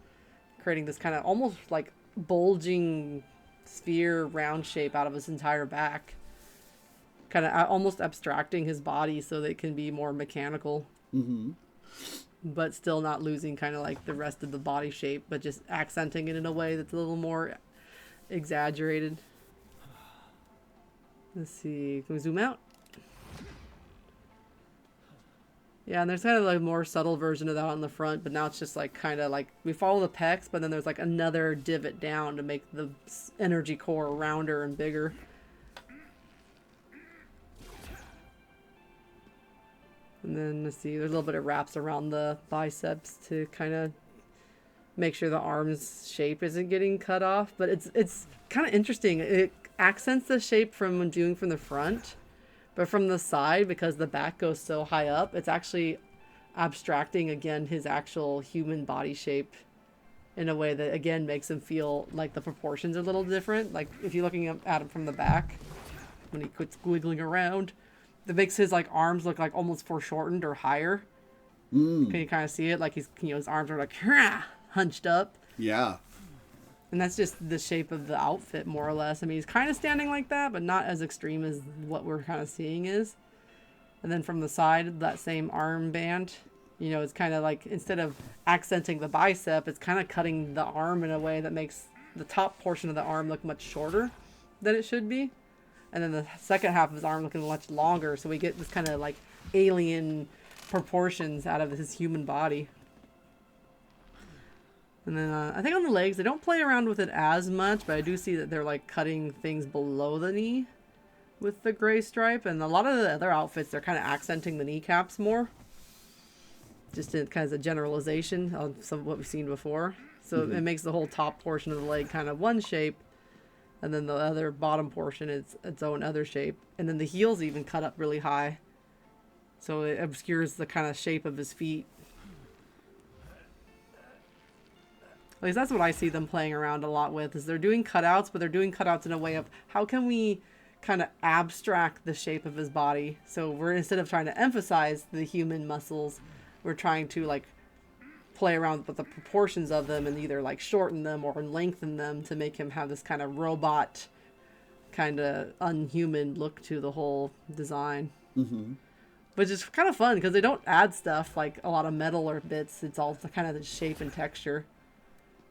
creating this kind of almost like bulging sphere round shape out of his entire back. Kind of almost abstracting his body so that it can be more mechanical. Mm-hmm. But still not losing kind of like the rest of the body shape, but just accenting it in a way that's a little more exaggerated. Let's see. Can we zoom out? Yeah, and there's kind of like a more subtle version of that on the front, but now it's just like kind of like we follow the pecs, but then there's like another divot down to make the energy core rounder and bigger. And then let's see, there's a little bit of wraps around the biceps to kind of make sure the arm's shape isn't getting cut off. But it's kind of interesting. It accents the shape from viewing from the front. But from the side, because the back goes so high up, it's actually abstracting, again, his actual human body shape in a way that, again, makes him feel like the proportions are a little different. Like, if you're looking at him from the back, when he quits wiggling around, that makes his, like, arms look like almost foreshortened or higher. Can you kind of see it? Like, his arms are like, hunched up. Yeah. And that's just the shape of the outfit, more or less. I mean, he's kind of standing like that, but not as extreme as what we're kind of seeing is. And then from the side, that same armband, it's kind of like, instead of accenting the bicep, it's kind of cutting the arm in a way that makes the top portion of the arm look much shorter than it should be. And then the second half of his arm looking much longer. So we get this kind of like alien proportions out of his human body. And then I think on the legs, they don't play around with it as much, but I do see that they're like cutting things below the knee with the gray stripe. And a lot of the other outfits, they're kind of accenting the kneecaps more. Just in kind of a generalization of some of what we've seen before. So it makes the whole top portion of the leg kind of one shape. And then the other bottom portion is its own other shape. And then the heels even cut up really high. So it obscures the kind of shape of his feet. At least that's what I see them playing around a lot with, is they're doing cutouts, but they're doing cutouts in a way of how can we kind of abstract the shape of his body. So we're, instead of trying to emphasize the human muscles, we're trying to like play around with the proportions of them and either like shorten them or lengthen them to make him have this kind of robot, kind of unhuman look to the whole design. Mm-hmm. Which is kind of fun because they don't add stuff like a lot of metal or bits. It's all kind of the shape and texture.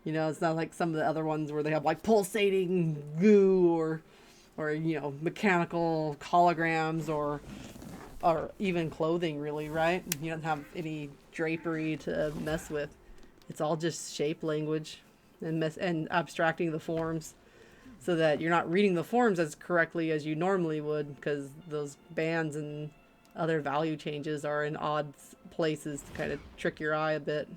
It's not like some of the other ones where they have like pulsating goo or mechanical holograms or even clothing, really, right? You don't have any drapery to mess with. It's all just shape language and abstracting the forms so that you're not reading the forms as correctly as you normally would, because those bands and other value changes are in odd places to kind of trick your eye a bit.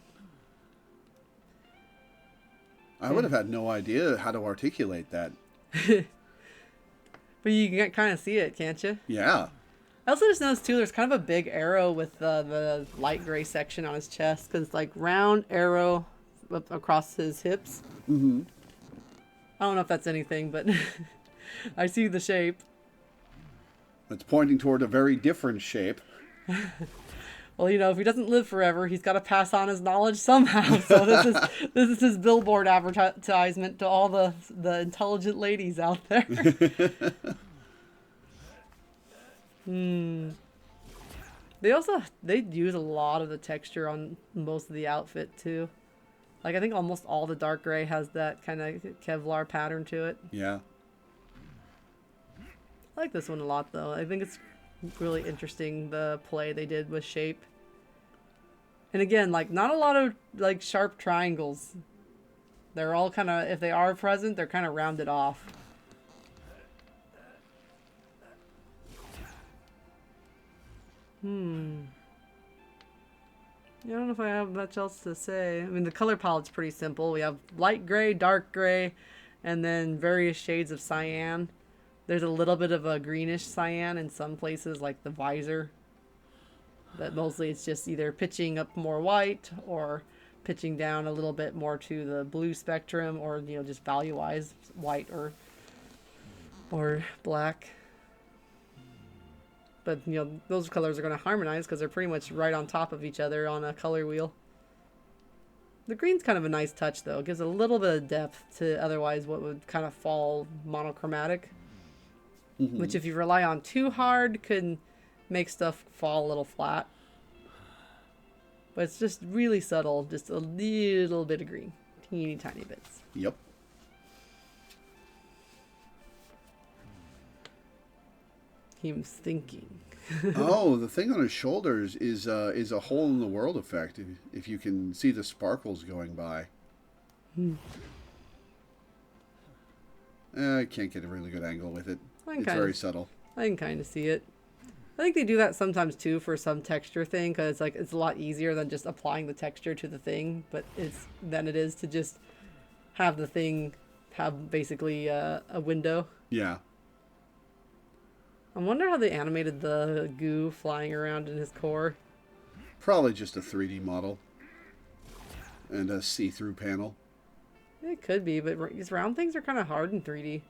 I would have had no idea how to articulate that. But you can kind of see it, can't you? Yeah. I also just noticed, too, there's kind of a big arrow with the light gray section on his chest, because it's like round arrow across his hips. Mm-hmm. I don't know if that's anything, but I see the shape. It's pointing toward a very different shape. Well, if he doesn't live forever, he's got to pass on his knowledge somehow. So this is his billboard advertisement to all the intelligent ladies out there. They use a lot of the texture on most of the outfit too. Like I think almost all the dark gray has that kind of Kevlar pattern to it. Yeah. I like this one a lot though. I think it's really interesting, the play they did with shape. And again, like not a lot of like sharp triangles. They're all kind of, if they are present, they're kind of rounded off. I don't know if I have much else to say. I mean, the color palette's pretty simple. We have light gray, dark gray, and then various shades of cyan. There's a little bit of a greenish cyan in some places, like the visor. But mostly it's just either pitching up more white or pitching down a little bit more to the blue spectrum, or just value-wise white or black. But, you know, those colors are going to harmonize because they're pretty much right on top of each other on a color wheel. The green's kind of a nice touch, though. It gives a little bit of depth to otherwise what would kind of fall monochromatic. Mm-hmm. Which, if you rely on too hard, could make stuff fall a little flat. But it's just really subtle. Just a little bit of green. Teeny tiny bits. Yep. He's thinking. Oh, the thing on his shoulders is a hole in the world effect. If you can see the sparkles going by. I can't get a really good angle with it. It's very subtle. I can kind of see it. I think they do that sometimes too for some texture thing because like it's a lot easier than just applying the texture to the thing, but than it is to just have the thing have basically a window. Yeah. I wonder how they animated the goo flying around in his core. Probably just a 3D model and a see-through panel. It could be, but these round things are kind of hard in 3D.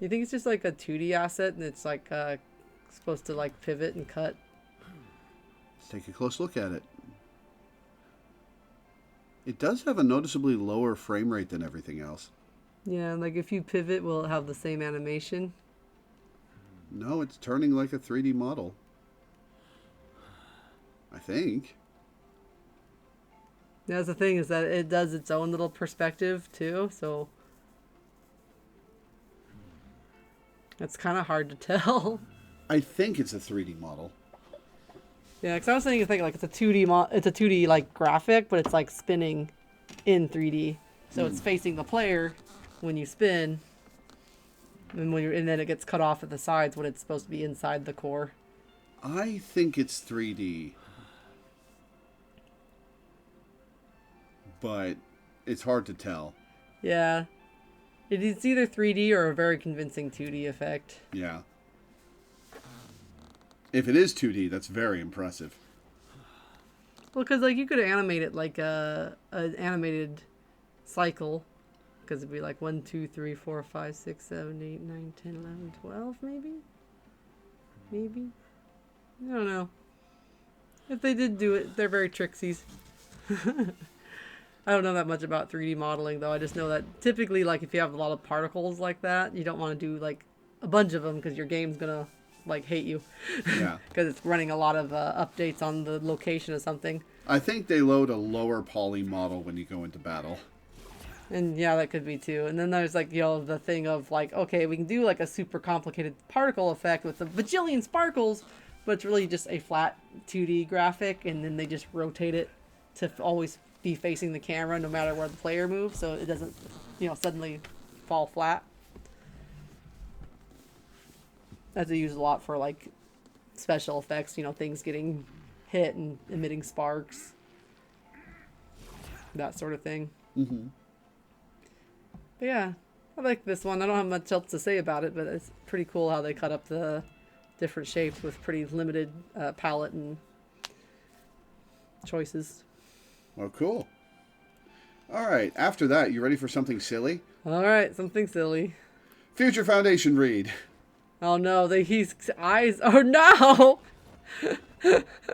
You think it's just like a 2D asset and it's like supposed to like pivot and cut? Let's take a close look at it. It does have a noticeably lower frame rate than everything else. Yeah, like if you pivot, will it have the same animation? No, it's turning like a 3D model. I think. Yeah, that's the thing is that it does its own little perspective too, so it's kind of hard to tell. I think it's a 3D model. Yeah, because I was thinking like it's a 2D it's a 2D like graphic, but it's like spinning in 3D, so it's facing the player when you spin. And then it gets cut off at the sides when it's supposed to be inside the core. I think it's 3D. But it's hard to tell. Yeah. It's either 3D or a very convincing 2D effect. Yeah. If it is 2D, that's very impressive. Well, because like you could animate it like an animated cycle. Because it'd be like 1, 2, 3, 4, 5, 6, 7, 8, 9, 10, 11, 12, maybe? Maybe? I don't know. If they did do it, they're very trixies. I don't know that much about 3D modeling, though. I just know that typically, like, if you have a lot of particles like that, you don't want to do, like, a bunch of them because your game's going to, like, hate you. Yeah. Because it's running a lot of updates on the location of something. I think they load a lower poly model when you go into battle. And yeah, that could be too. And then there's like, you know, the thing of like, okay, we can do like a super complicated particle effect with a bajillion sparkles, but it's really just a flat 2D graphic. And then they just rotate it to always be facing the camera no matter where the player moves. So it doesn't, you know, suddenly fall flat. That's used a lot for like special effects, you know, things getting hit and emitting sparks. That sort of thing. Mm-hmm. But yeah, I like this one. I don't have much else to say about it, but it's pretty cool how they cut up the different shapes with pretty limited palette and choices. Well, cool. All right, after that, you ready for something silly? All right, something silly. Future Foundation read. Oh no, his eyes. Oh no!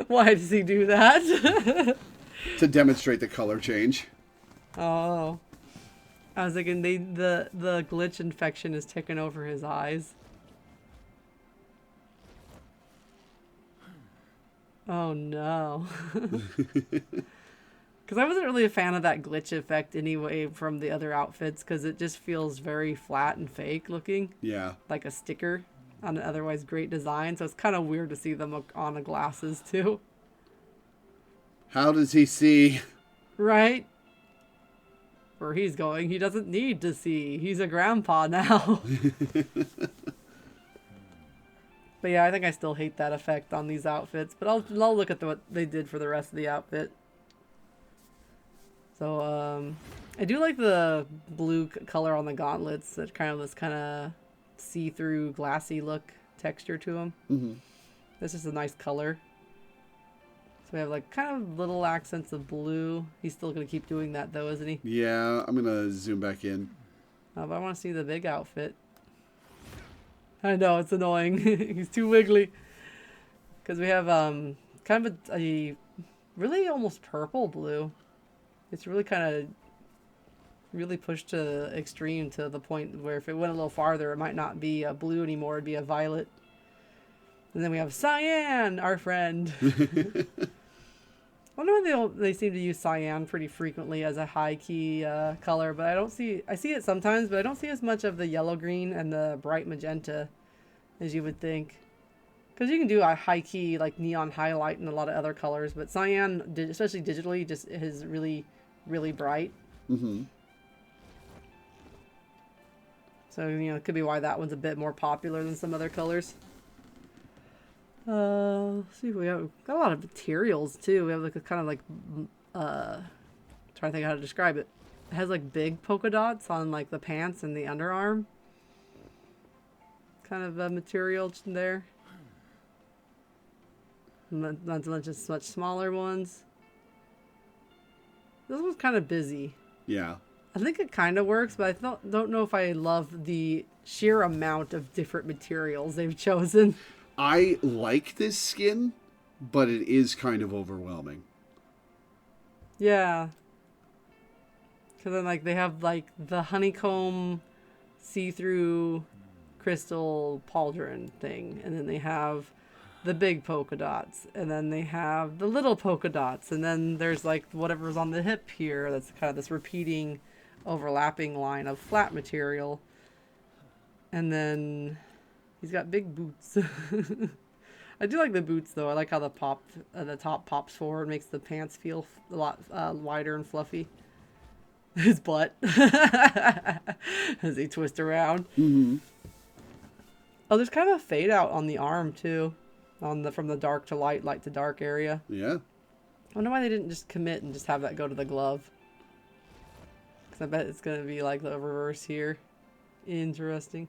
Why does he do that? To demonstrate the color change. Oh. I was thinking the glitch infection is taking over his eyes. Oh no. Because I wasn't really a fan of that glitch effect anyway from the other outfits because it just feels very flat and fake looking. Yeah. Like a sticker on an otherwise great design. So it's kind of weird to see them on the glasses too. How does he see? Right? Where he's going, he doesn't need to see. He's a grandpa now. But yeah, I think I still hate that effect on these outfits. But I'll look at what they did for the rest of the outfit. So I do like the blue color on the gauntlets. That kind of this kind of see-through, glassy look texture to them. Mm-hmm. This is a nice color. So we have like kind of little accents of blue. He's still gonna keep doing that though, isn't he? Yeah, I'm gonna zoom back in. But I want to see the big outfit. I know, it's annoying. He's too wiggly. Because we have kind of a really almost purple blue. It's really kind of really pushed to the extreme to the point where if it went a little farther, it might not be a blue anymore. It'd be a violet. And then we have cyan, our friend. I wonder why they seem to use cyan pretty frequently as a high key color, but I see it sometimes, but I don't see as much of the yellow green and the bright magenta as you would think. Because you can do a high key like neon highlight and a lot of other colors, but cyan, especially digitally, just is really, really bright. Mm-hmm. So, it could be why that one's a bit more popular than some other colors. Let's see, we got a lot of materials too. We have like a kind of like, trying to think how to describe it. It has like big polka dots on like the pants and the underarm. Kind of a material there. Not so much as much smaller ones. This one's kind of busy. Yeah. I think it kind of works, but I don't know if I love the sheer amount of different materials they've chosen. I like this skin, but it is kind of overwhelming. Yeah. Because then, like, they have, like, the honeycomb see-through crystal pauldron thing. And then they have the big polka dots. And then they have the little polka dots. And then there's, like, whatever's on the hip here. That's kind of this repeating, overlapping line of flat material. And then he's got big boots. I do like the boots, though. I like how the top pops forward, makes the pants feel a lot wider and fluffy. His butt as he twists around. Mm-hmm. Oh, there's kind of a fade out on the arm too, from the dark to light, light to dark area. Yeah. I wonder why they didn't just commit and just have that go to the glove. Because I bet it's gonna be like the reverse here. Interesting.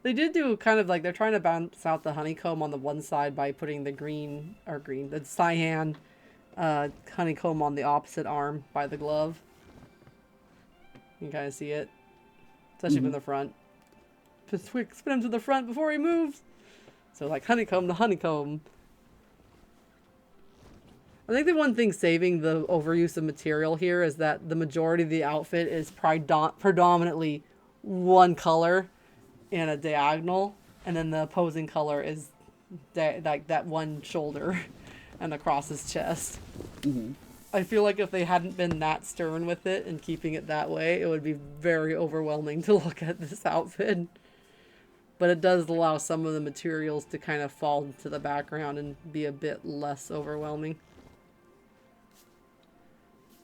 They did do kind of like they're trying to balance out the honeycomb on the one side by putting the cyan honeycomb on the opposite arm by the glove. You can kind of see it, especially from the front. Just quick, spin him to the front before he moves. So like honeycomb to honeycomb. I think the one thing saving the overuse of material here is that the majority of the outfit is predominantly one color in a diagonal, and then the opposing color is like that one shoulder and across his chest. Mm-hmm. I feel like if they hadn't been that stern with it and keeping it that way, it would be very overwhelming to look at this outfit. But it does allow some of the materials to kind of fall into the background and be a bit less overwhelming.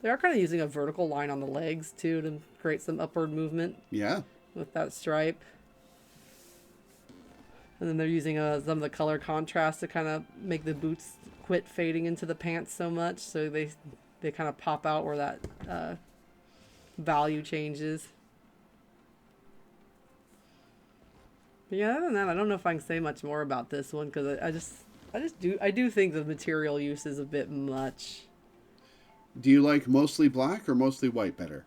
They are kind of using a vertical line on the legs too to create some upward movement. Yeah. With that stripe. And then they're using some of the color contrast to kind of make the boots quit fading into the pants so much. So they kind of pop out where that value changes. But yeah, other than that, I don't know if I can say much more about this one because I do think the material use is a bit much. Do you like mostly black or mostly white better?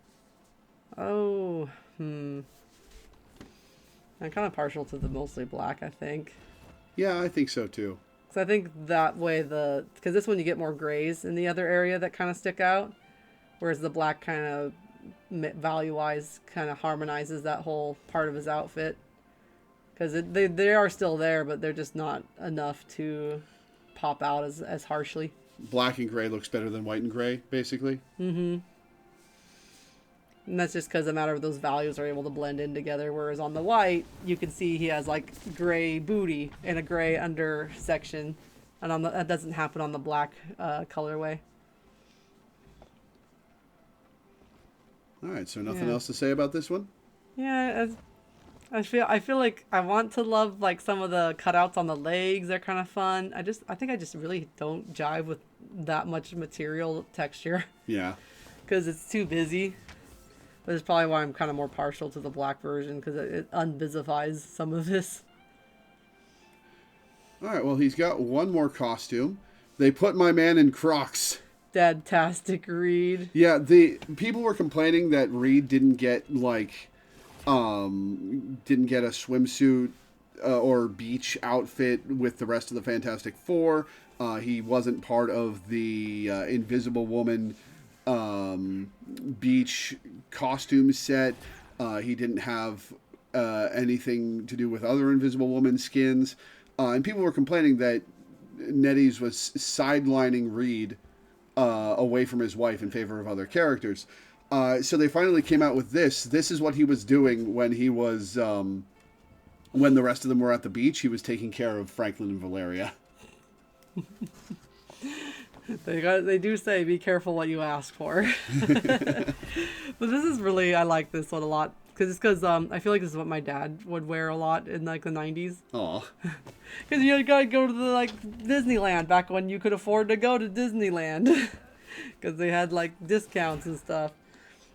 Oh, I'm kind of partial to the mostly black, I think. Yeah, I think so too. Because I think that way because this one you get more grays in the other area that kind of stick out, whereas the black kind of value-wise kind of harmonizes that whole part of his outfit. Because they are still there, but they're just not enough to pop out as harshly. Black and gray looks better than white and gray, basically. Mm-hmm. And that's just because a matter of those values are able to blend in together. Whereas on the white, you can see he has like gray booty and a gray under section. And that doesn't happen on the black colorway. All right, so nothing else to say about this one? Yeah, I feel like I want to love like some of the cutouts on the legs. They're kind of fun. I think I just really don't jive with that much material texture. Yeah. Because it's too busy. But it's probably why I'm kind of more partial to the black version, because it unbusifies some of this. All right, well, he's got one more costume. They put my man in Crocs. Dadtastic Reed. Yeah, the people were complaining that Reed didn't get a swimsuit or beach outfit with the rest of the Fantastic Four. He wasn't part of the Invisible Woman beach costume set. He didn't have anything to do with other Invisible Woman skins. And people were complaining that NetEase was sidelining Reed away from his wife in favor of other characters. So they finally came out with this. This is what he was doing when he was, when the rest of them were at the beach. He was taking care of Franklin and Valeria. They do say be careful what you ask for. But this is really, I like this one a lot. Because I feel like this is what my dad would wear a lot in like the 90s. Aw. Because you gotta go to the like Disneyland back when you could afford to go to Disneyland. Because they had like discounts and stuff.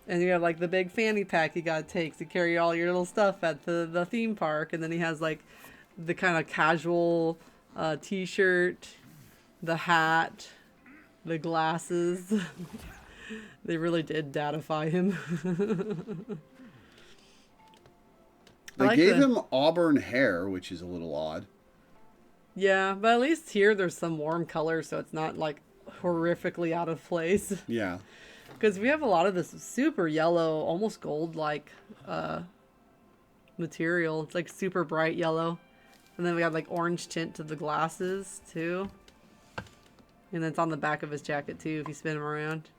And you have like the big fanny pack you gotta take to carry all your little stuff at the theme park. And then he has like the kind of casual t-shirt, the hat, the glasses. They really did dadify him. They gave him auburn hair, which is a little odd. Yeah, but at least here there's some warm color, so it's not like horrifically out of place. Yeah. Because we have a lot of this super yellow, almost gold-like material. It's like super bright yellow. And then we got like orange tint to the glasses, too. And then it's on the back of his jacket, too, if you spin him around.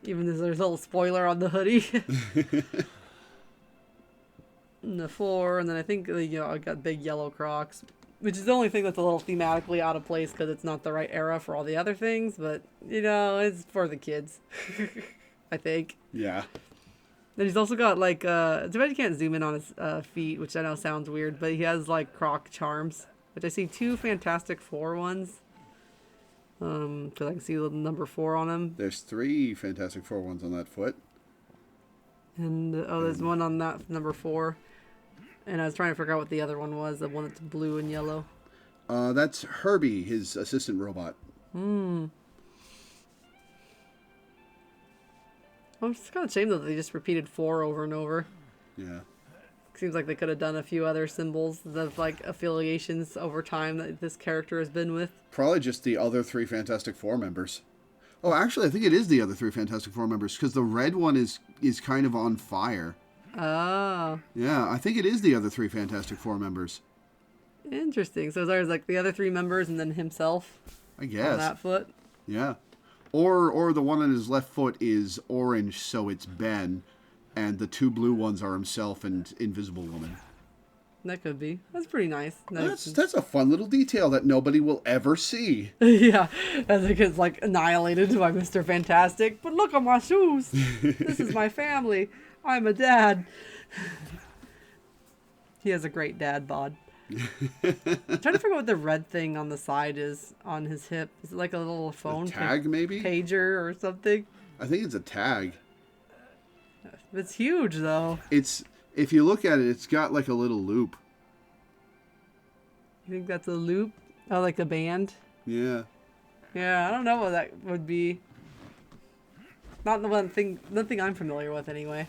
Even there's a little spoiler on the hoodie. And the floor, and then I think, you know, I got big yellow Crocs, which is the only thing that's a little thematically out of place because it's not the right era for all the other things, but, you know, it's for the kids, I think. Yeah. Then he's also got, like, too bad you can't zoom in on his feet, which I know sounds weird, but he has, like, Croc charms, which I see 2 Fantastic Four ones, because I can see the number 4 on him. There's 3 Fantastic Four ones on that foot. And, there's one on that number 4. And I was trying to figure out what the other one was, the one that's blue and yellow. That's Herbie, his assistant robot. I'm just kind of ashamed that they just repeated 4 over and over. Yeah. Seems like they could have done a few other symbols of like affiliations over time that this character has been with. Probably just the other 3 Fantastic Four members. Oh, actually, I think it is the other 3 Fantastic Four members, because the red one is kind of on fire. Oh. Yeah, I think it is the other 3 Fantastic Four members. Interesting. So there's like the other 3 members and then himself. I guess. On that foot. Yeah. Or the one on his left foot is orange, so it's Ben, and the 2 blue ones are himself and Invisible Woman. That could be. That's pretty nice. That's a fun little detail that nobody will ever see. Yeah, as it gets like annihilated by Mr. Fantastic. But look at my shoes. This is my family. I'm a dad. He has a great dad bod. I'm trying to figure out what the red thing on the side is on his hip. Is it like a little phone? A tag, maybe? Pager or something? I think it's a tag. It's huge, though. If you look at it, it's got like a little loop. You think that's a loop? Oh, like a band? Yeah. Yeah, I don't know what that would be. Not the nothing I'm familiar with, anyway.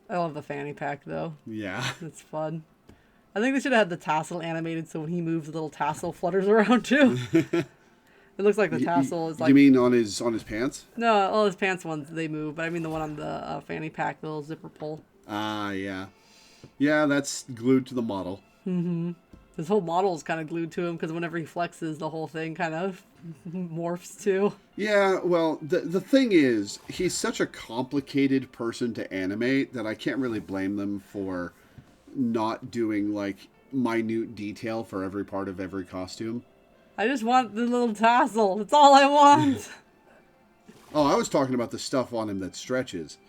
I love the fanny pack, though. Yeah. It's fun. I think they should have had the tassel animated so when he moves, the little tassel flutters around, too. It looks like the tassel is like... You mean on his pants? No, all his pants ones, they move. But I mean the one on the fanny pack, the little zipper pull. Ah, yeah. Yeah, that's glued to the model. Mm-hmm. His whole model is kind of glued to him because whenever he flexes, the whole thing kind of morphs too. Yeah, well, the thing is, he's such a complicated person to animate that I can't really blame them for not doing, like, minute detail for every part of every costume. I just want the little tassel. That's all I want. Oh, I was talking about the stuff on him that stretches.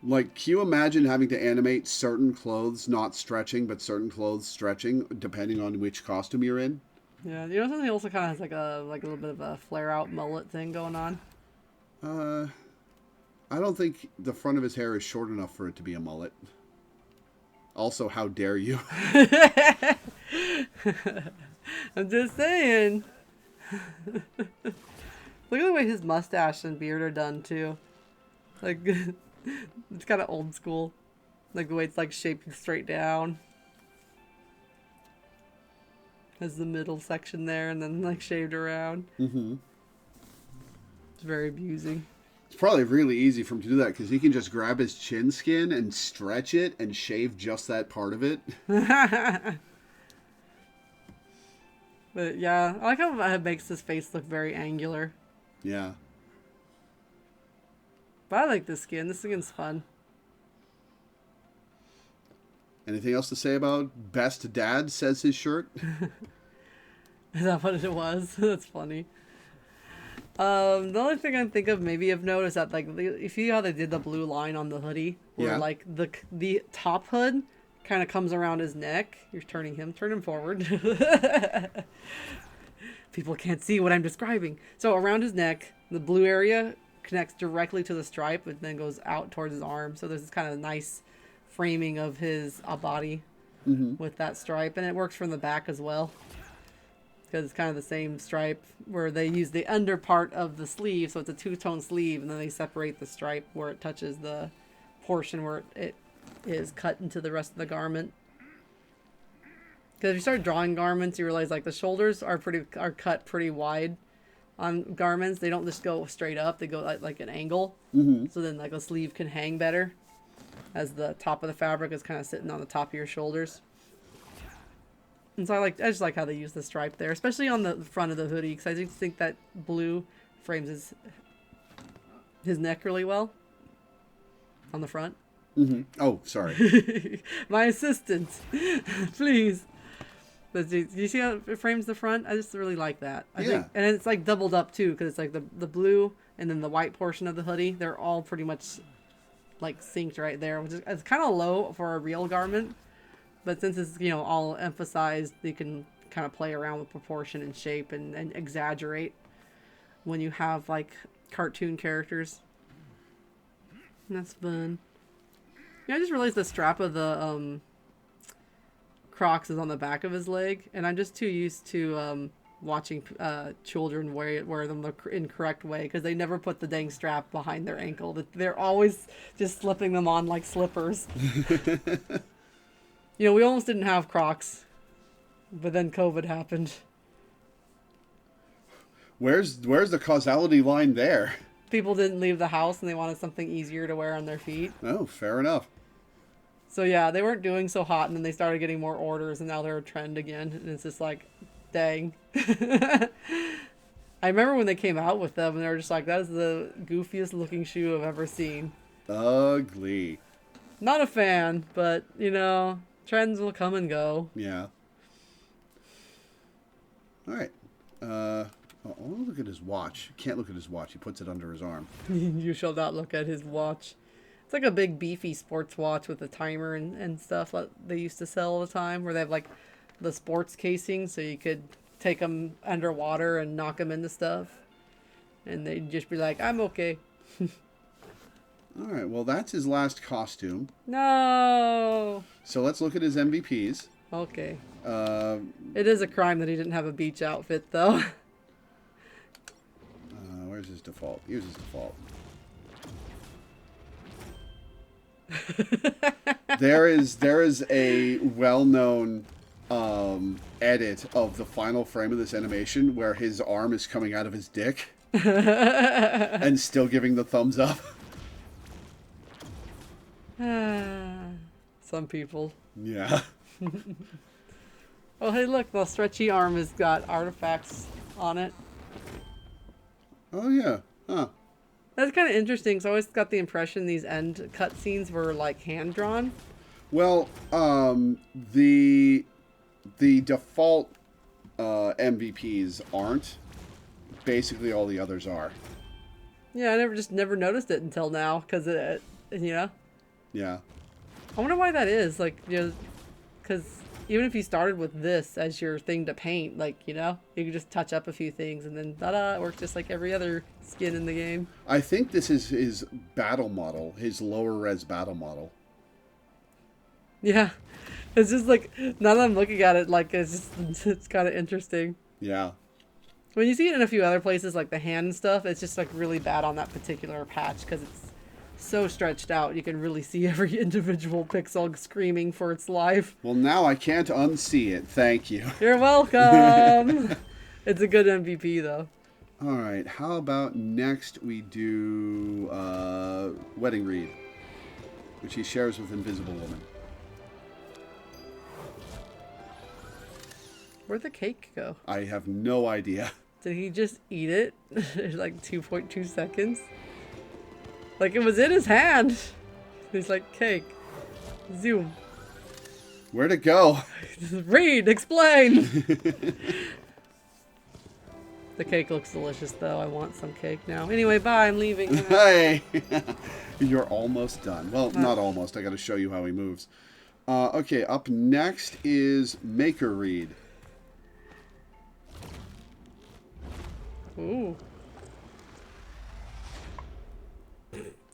Like, can you imagine having to animate certain clothes not stretching, but certain clothes stretching, depending on which costume you're in? Yeah, you know something he also kind of has like a little bit of a flare-out mullet thing going on? I don't think the front of his hair is short enough for it to be a mullet. Also, how dare you? I'm just saying. Look at the way his mustache and beard are done, too. Like... It's kind of old school. Like the way it's like shaped straight down. Has the middle section there and then like shaved around. Mm-hmm. It's very abusing. It's probably really easy for him to do that because he can just grab his chin skin and stretch it and shave just that part of it. But yeah, I like how it makes his face look very angular. Yeah. But I like this skin. This skin's fun. Anything else to say about Best Dad, says his shirt? Is that what it was? That's funny. The only thing I think of maybe of note is that like you see how they did the blue line on the hoodie, where Yeah. like the top hood kind of comes around his neck. You're turn him forward. People can't see what I'm describing. So around his neck, the blue area connects directly to the stripe, and then goes out towards his arm. So there's this kind of nice framing of his body with that stripe, and it works from the back as well. Because it's kind of the same stripe where they use the under part of the sleeve, so it's a two-tone sleeve, and then they separate the stripe where it touches the portion where it is cut into the rest of the garment. Because if you start drawing garments, you realize like the shoulders are cut pretty wide on garments. They don't just go straight up; they go like an angle. So then like a sleeve can hang better, as the top of the fabric is kind of sitting on the top of your shoulders. And so I just like how they use the stripe there, especially on the front of the hoodie, because I just think that blue frames his neck really well on the front. Oh, sorry. My assistant, please. But do you see how it frames the front? I just really like that. I think, and it's like doubled up too, because it's like the blue and then the white portion of the hoodie. They're all pretty much like synced right there, which is it's kind of low for a real garment. But since it's, all emphasized, you can kind of play around with proportion and shape and exaggerate when you have, like, cartoon characters. And that's fun. Yeah, I just realized the strap of the Crocs is on the back of his leg, and I'm just too used to watching children wear them the incorrect way, because they never put the dang strap behind their ankle. They're always just slipping them on like slippers. We almost didn't have Crocs, but then COVID happened. Where's the causality line there? People didn't leave the house and they wanted something easier to wear on their feet. Oh, fair enough. So yeah, they weren't doing so hot, and then they started getting more orders, and now they're a trend again. And it's just like, dang. I remember when they came out with them, and they were just like, that is the goofiest looking shoe I've ever seen. Ugly. Not a fan, but, trends will come and go. Yeah. All right. Oh, look at his watch. Can't look at his watch. He puts it under his arm. You shall not look at his watch. It's like a big beefy sports watch with a timer and stuff that they used to sell all the time, where they have like the sports casing, so you could take them underwater and knock them into stuff. And they'd just be like, I'm okay. All right. Well, that's his last costume. No. So let's look at his MVPs. Okay. It is a crime that he didn't have a beach outfit, though. Where's his default? Here's his default. There is a well-known edit of the final frame of this animation where his arm is coming out of his dick and still giving the thumbs up. Some people. Yeah. Oh, hey, look, the stretchy arm has got artifacts on it. Oh, yeah. Huh. That's kind of interesting. So I always got the impression these end cutscenes were like hand drawn. Well, the default MVPs aren't. Basically, all the others are. Yeah, I never noticed it until now, because Yeah. I wonder why that is. Like, because even if you started with this as your thing to paint, like, you could just touch up a few things and then ta-da, it works just like every other skin in the game. I think this is his battle model, his lower res battle model. Yeah. It's just like, now that I'm looking at it, like, it's kind of interesting. Yeah. When you see it in a few other places, like the hand stuff, it's just like really bad on that particular patch, because it's so stretched out. You can really see every individual pixel screaming for its life. Well, now I can't unsee it. Thank you. You're welcome. It's a good MVP, though. All right. How about next we do Wedding Reed, which he shares with Invisible Woman. Where'd the cake go? I have no idea. Did he just eat it in like 2.2 seconds? Like it was in his hand. He's like, cake. Zoom. Where'd it go? Read, explain. The cake looks delicious though. I want some cake now. Anyway, bye, I'm leaving. Hey! You're almost done. Well, not almost. I gotta show you how he moves. Okay, up next is Maker Reed. Ooh.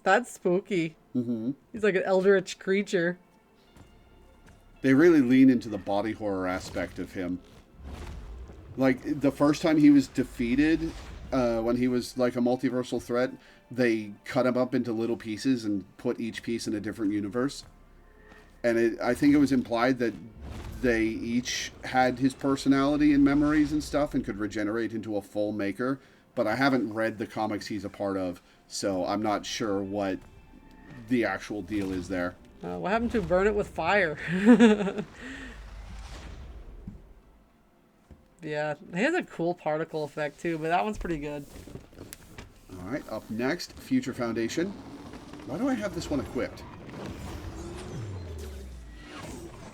That's spooky. Mm-hmm. He's like an eldritch creature. They really lean into the body horror aspect of him. Like, the first time he was defeated, when he was like a multiversal threat, they cut him up into little pieces and put each piece in a different universe. And I think it was implied that they each had his personality and memories and stuff and could regenerate into a full Maker. But I haven't read the comics he's a part of, so I'm not sure what the actual deal is there. What happened to burn it with fire? Yeah, he has a cool particle effect too, but that one's pretty good. All right, up next, Future Foundation. Why do I have this one equipped?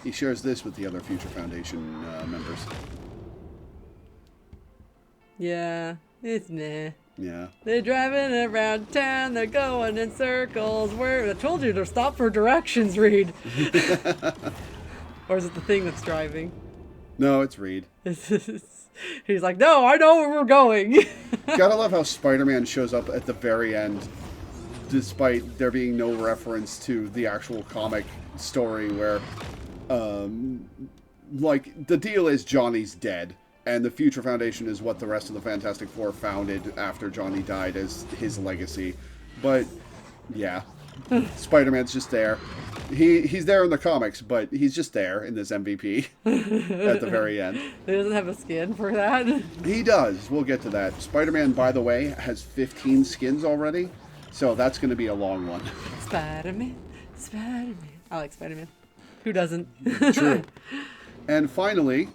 He shares this with the other Future Foundation members. Yeah, it's meh. Yeah. They're driving around town, they're going in circles. Where I told you to stop for directions, Reed. Or is it the thing that's driving? No, it's Reed. He's like, no, I know where we're going. Gotta love how Spider-Man shows up at the very end, despite there being no reference to the actual comic story where, like, the deal is Johnny's dead, and the Future Foundation is what the rest of the Fantastic Four founded after Johnny died as his legacy. But, yeah, Spider-Man's just there. He's there in the comics, but he's just there in this MVP at the very end. He doesn't have a skin for that. He does. We'll get to that. Spider-Man, by the way, has 15 skins already, so that's going to be a long one. Spider-Man, Spider-Man. I like Spider-Man. Who doesn't? True. And finally...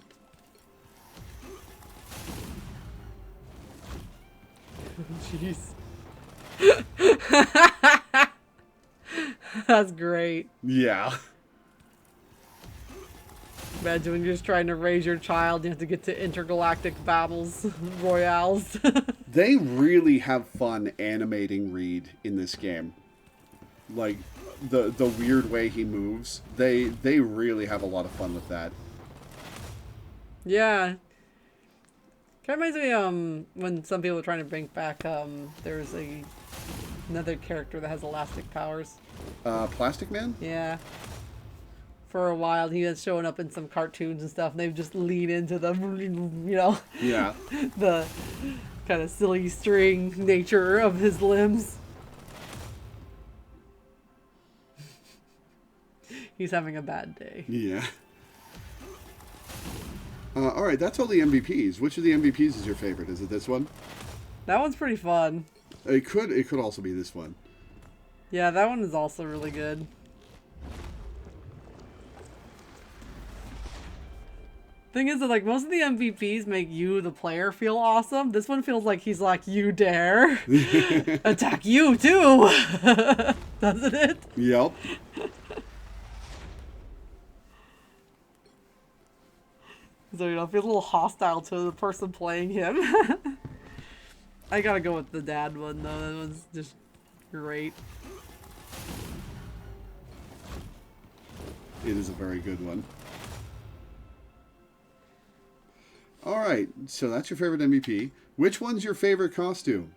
Jeez. That's great. Yeah. Imagine when you're just trying to raise your child, you have to get to intergalactic battles, royales. They really have fun animating Reed in this game. Like, the weird way he moves. They really have a lot of fun with that. Yeah. Kind of reminds me, when some people are trying to bring back, there's another character that has elastic powers. Plastic Man? Yeah. For a while, he was showing up in some cartoons and stuff, and they would just lean into the, you know, Yeah. the kind of silly string nature of his limbs. He's having a bad day. Yeah. Alright, that's all the MVPs. Which of the MVPs is your favorite? Is it this one? That one's pretty fun. It could also be this one. Yeah, that one is also really good. Thing is that, like, most of the MVPs make you, the player, feel awesome. This one feels like he's like, you dare attack you too. Doesn't it? Yep. So, you know, feel a little hostile to the person playing him. I gotta go with the dad one, though. That one's just great. It is a very good one. Alright, so that's your favorite MVP. Which one's your favorite costume?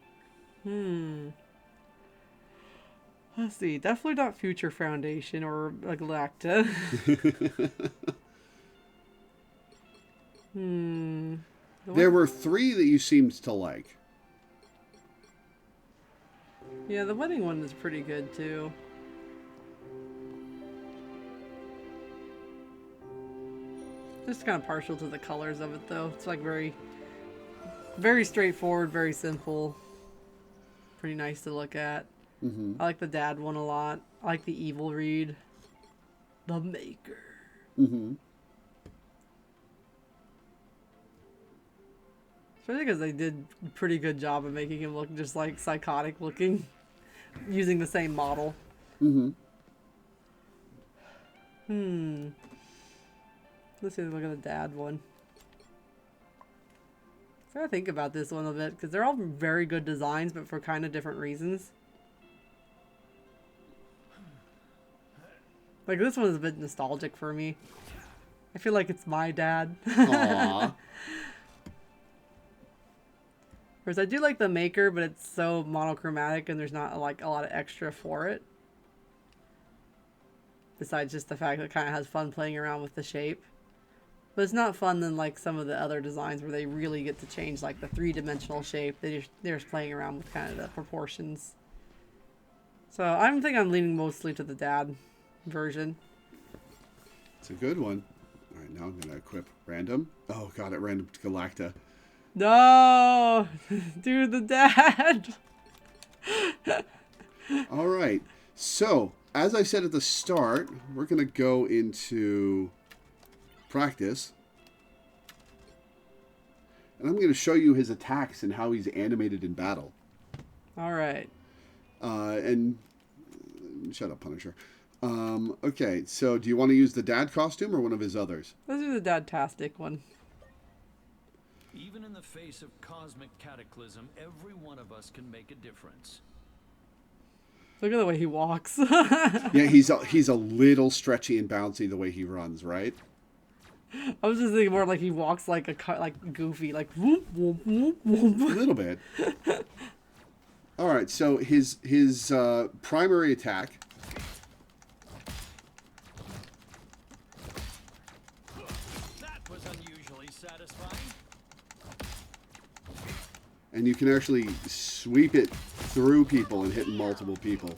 Let's see. Definitely not Future Foundation or Galacta. There were 3 that you seemed to like. Yeah, the wedding one is pretty good too. Just kind of partial to the colors of it though. It's like very, very straightforward, very simple. Pretty nice to look at. I like the dad one a lot. I like the evil read. The Maker. Especially because they did a pretty good job of making him look just like psychotic looking. Using the same model. Let's see, look at the dad one. I gotta think about this one a bit because they're all very good designs, but for kind of different reasons. Like this one is a bit nostalgic for me. I feel like it's my dad. Aww. Whereas I do like the Maker, but it's so monochromatic and there's not like a lot of extra for it. Besides just the fact that it kind of has fun playing around with the shape. But it's not fun than like some of the other designs where they really get to change like the three-dimensional shape. They're just playing around with kind of the proportions. So I think I'm leaning mostly to the dad version. It's a good one. All right, now I'm going to equip random. Oh, God, it random Galacta. No! Dude, the dad! All right. So, as I said at the start, we're going to go into practice. And I'm going to show you his attacks and how he's animated in battle. All right. And shut up, Punisher. Okay, so do you want to use the dad costume or one of his others? Let's do the dad-tastic one. Even in the face of cosmic cataclysm, every one of us can make a difference. Look at the way he walks. Yeah, he's a little stretchy and bouncy the way he runs, right? I was just thinking more like he walks like like Goofy, like whoop whoop whoop whoop. A little bit. All right, so his primary attack. That was unusually satisfying. And you can actually sweep it through people and hit multiple people.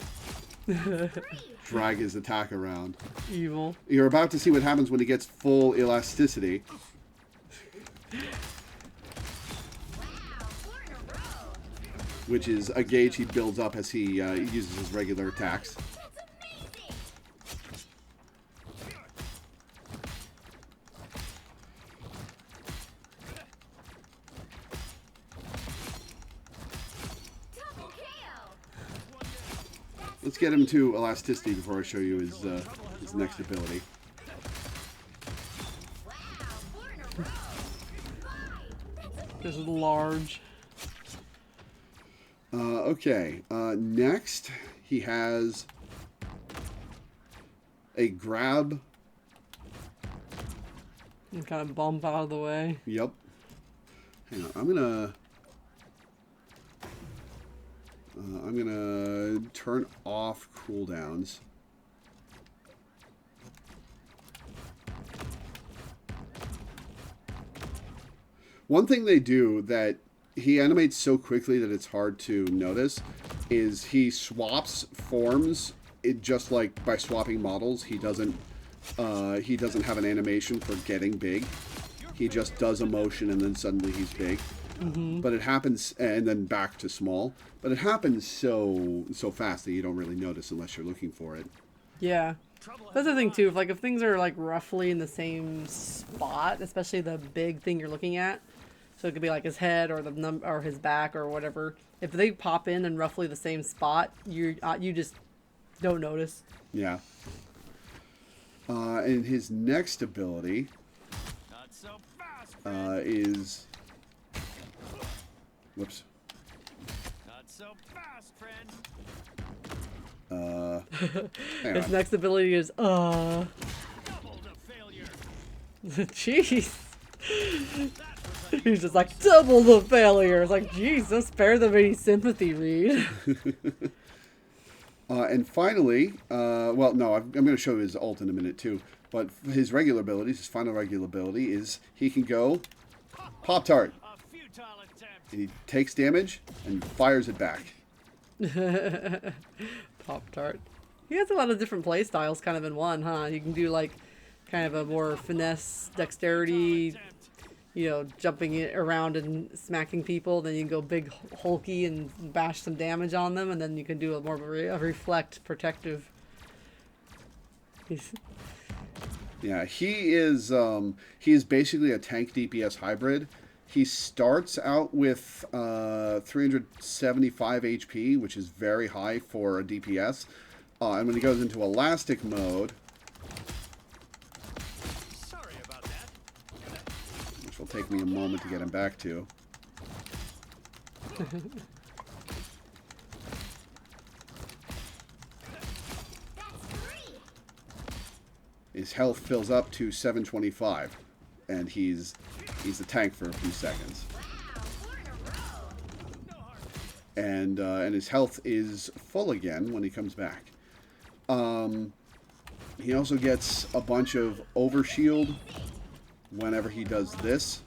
Drag his attack around. Evil. You're about to see what happens when he gets full elasticity. Which is a gauge he builds up as he uses his regular attacks. Let's get him to elasticity before I show you his next ability. This is large. Okay, next he has a grab. And kind of bump out of the way. Yep. Hang on, I'm gonna turn off cooldowns. One thing they do that he animates so quickly that it's hard to notice is he swaps forms. It just like by swapping models, he doesn't have an animation for getting big. He just does a motion and then suddenly he's big. But it happens, and then back to small. But it happens so fast that you don't really notice unless you're looking for it. Yeah. That's the thing too. If things are like roughly in the same spot, especially the big thing you're looking at, so it could be like his head or or his back or whatever. If they pop in roughly the same spot, you just don't notice. Yeah. And his next ability Not so fast, is. Whoops. Not so fast, friend. Hang His on. next ability is Double the failure. jeez. He's just like double the failure. It's like Jesus, spare them any sympathy, Reed. And finally, well, no, I'm going to show you his ult in a minute too. But his regular abilities, his final regular ability is he can go Pop-Tart. A futile attempt. He takes damage and fires it back. Pop-Tart. He has a lot of different play styles kind of in one, huh? You can do like kind of a more finesse, dexterity, jumping it around and smacking people. Then you can go big hulky and bash some damage on them. And then you can do a more of a reflect, protective. Yeah, he is basically a tank DPS hybrid. He starts out with 375 HP, which is very high for a DPS. And when he goes into elastic mode, Sorry about that. which will take me a moment to get him back to, his health fills up to 725, and he's a tank for a few seconds. And his health is full again when he comes back. He also gets a bunch of overshield whenever he does this.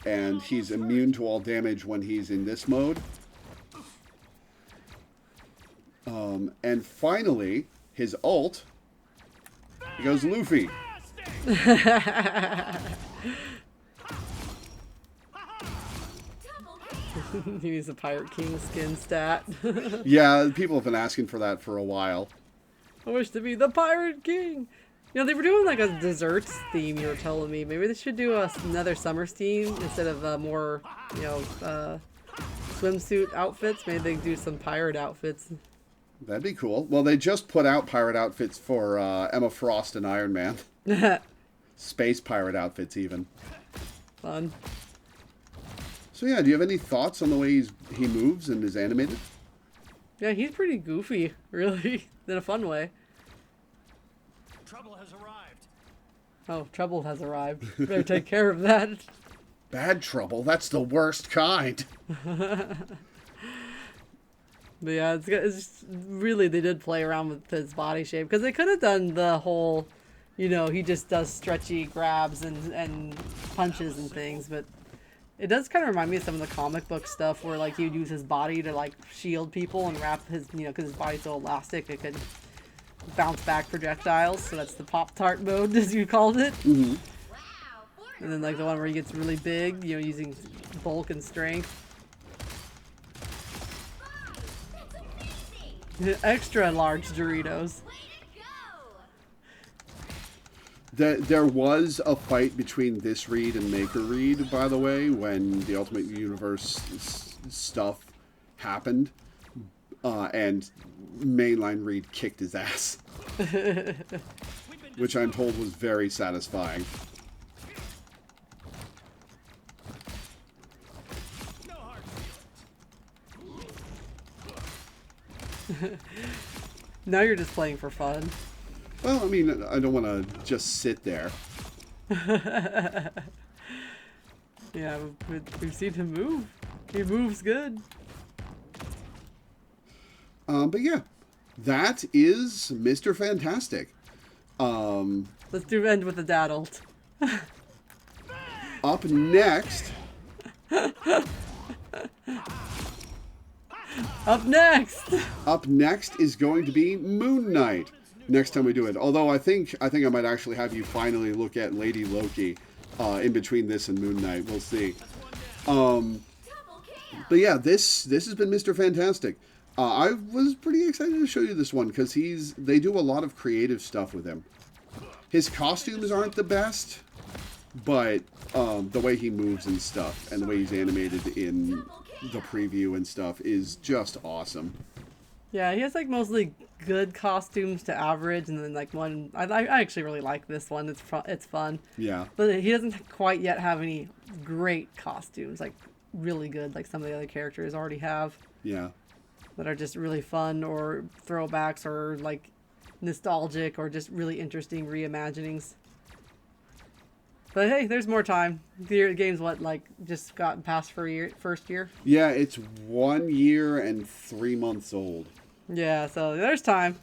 And he's immune to all damage when he's in this mode. And finally, his ult, he goes Luffy. He's a Pirate King skin stat. Yeah, people have been asking for that for a while. I wish to be the Pirate King. They were doing like a desserts theme, you were telling me. Maybe they should do another summer theme instead of more, swimsuit outfits. Maybe they do some pirate outfits. That'd be cool. Well, they just put out pirate outfits for Emma Frost and Iron Man. Space pirate outfits, even. Fun. So yeah, do you have any thoughts on the way he moves and is animated? Yeah, he's pretty goofy, really, in a fun way. Trouble has arrived. Oh, trouble has arrived. Better take care of that. Bad trouble? That's the worst kind. But yeah, it's really, they did play around with his body shape. Because they could have done the whole, he just does stretchy grabs and punches and things. But it does kind of remind me of some of the comic book stuff where, like, he would use his body to, like, shield people and wrap his, because his body's so elastic, it could bounce back projectiles. So that's the Pop-Tart mode, as you called it. Mm-hmm. And then, like, the one where he gets really big, using bulk and strength. Extra large Doritos. There was a fight between this Reed and Maker Reed, by the way, when the Ultimate Universe stuff happened. And mainline Reed kicked his ass. Which I'm told was very satisfying. Now you're just playing for fun. Well, I mean, I don't want to just sit there. Yeah, we've seen him move. He moves good. But yeah, that is Mr. Fantastic. Let's end with the dad ult. Up next... Up next! Up next is going to be Moon Knight. Next time we do it. Although I think I might actually have you finally look at Lady Loki in between this and Moon Knight. We'll see. But yeah, this has been Mr. Fantastic. I was pretty excited to show you this one because they do a lot of creative stuff with him. His costumes aren't the best, but the way he moves and stuff and the way he's animated in the preview and stuff is just awesome. Yeah, he has like mostly good costumes to average, and then like one I actually really like this one. It's fun. Yeah. But he doesn't quite yet have any great costumes, like really good, like some of the other characters already have. Yeah. That are just really fun or throwbacks or like nostalgic or just really interesting reimaginings. But hey, there's more time. The game's just gotten past for first year? Yeah, it's 1 year and 3 months old. Yeah, so there's time.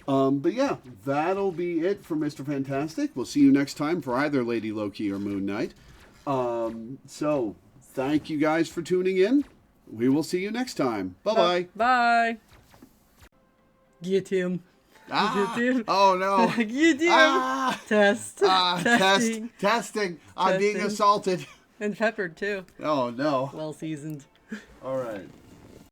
But yeah, that'll be it for Mr. Fantastic. We'll see you next time for either Lady Loki or Moon Knight. So Thank you guys for tuning in. We will see you next time. Bye-bye. Bye. Get him. Ah, Get him. oh, no. Get him. Ah, Test. testing. I'm being Testing. assaulted. And peppered too. Oh, no. Well seasoned. All right.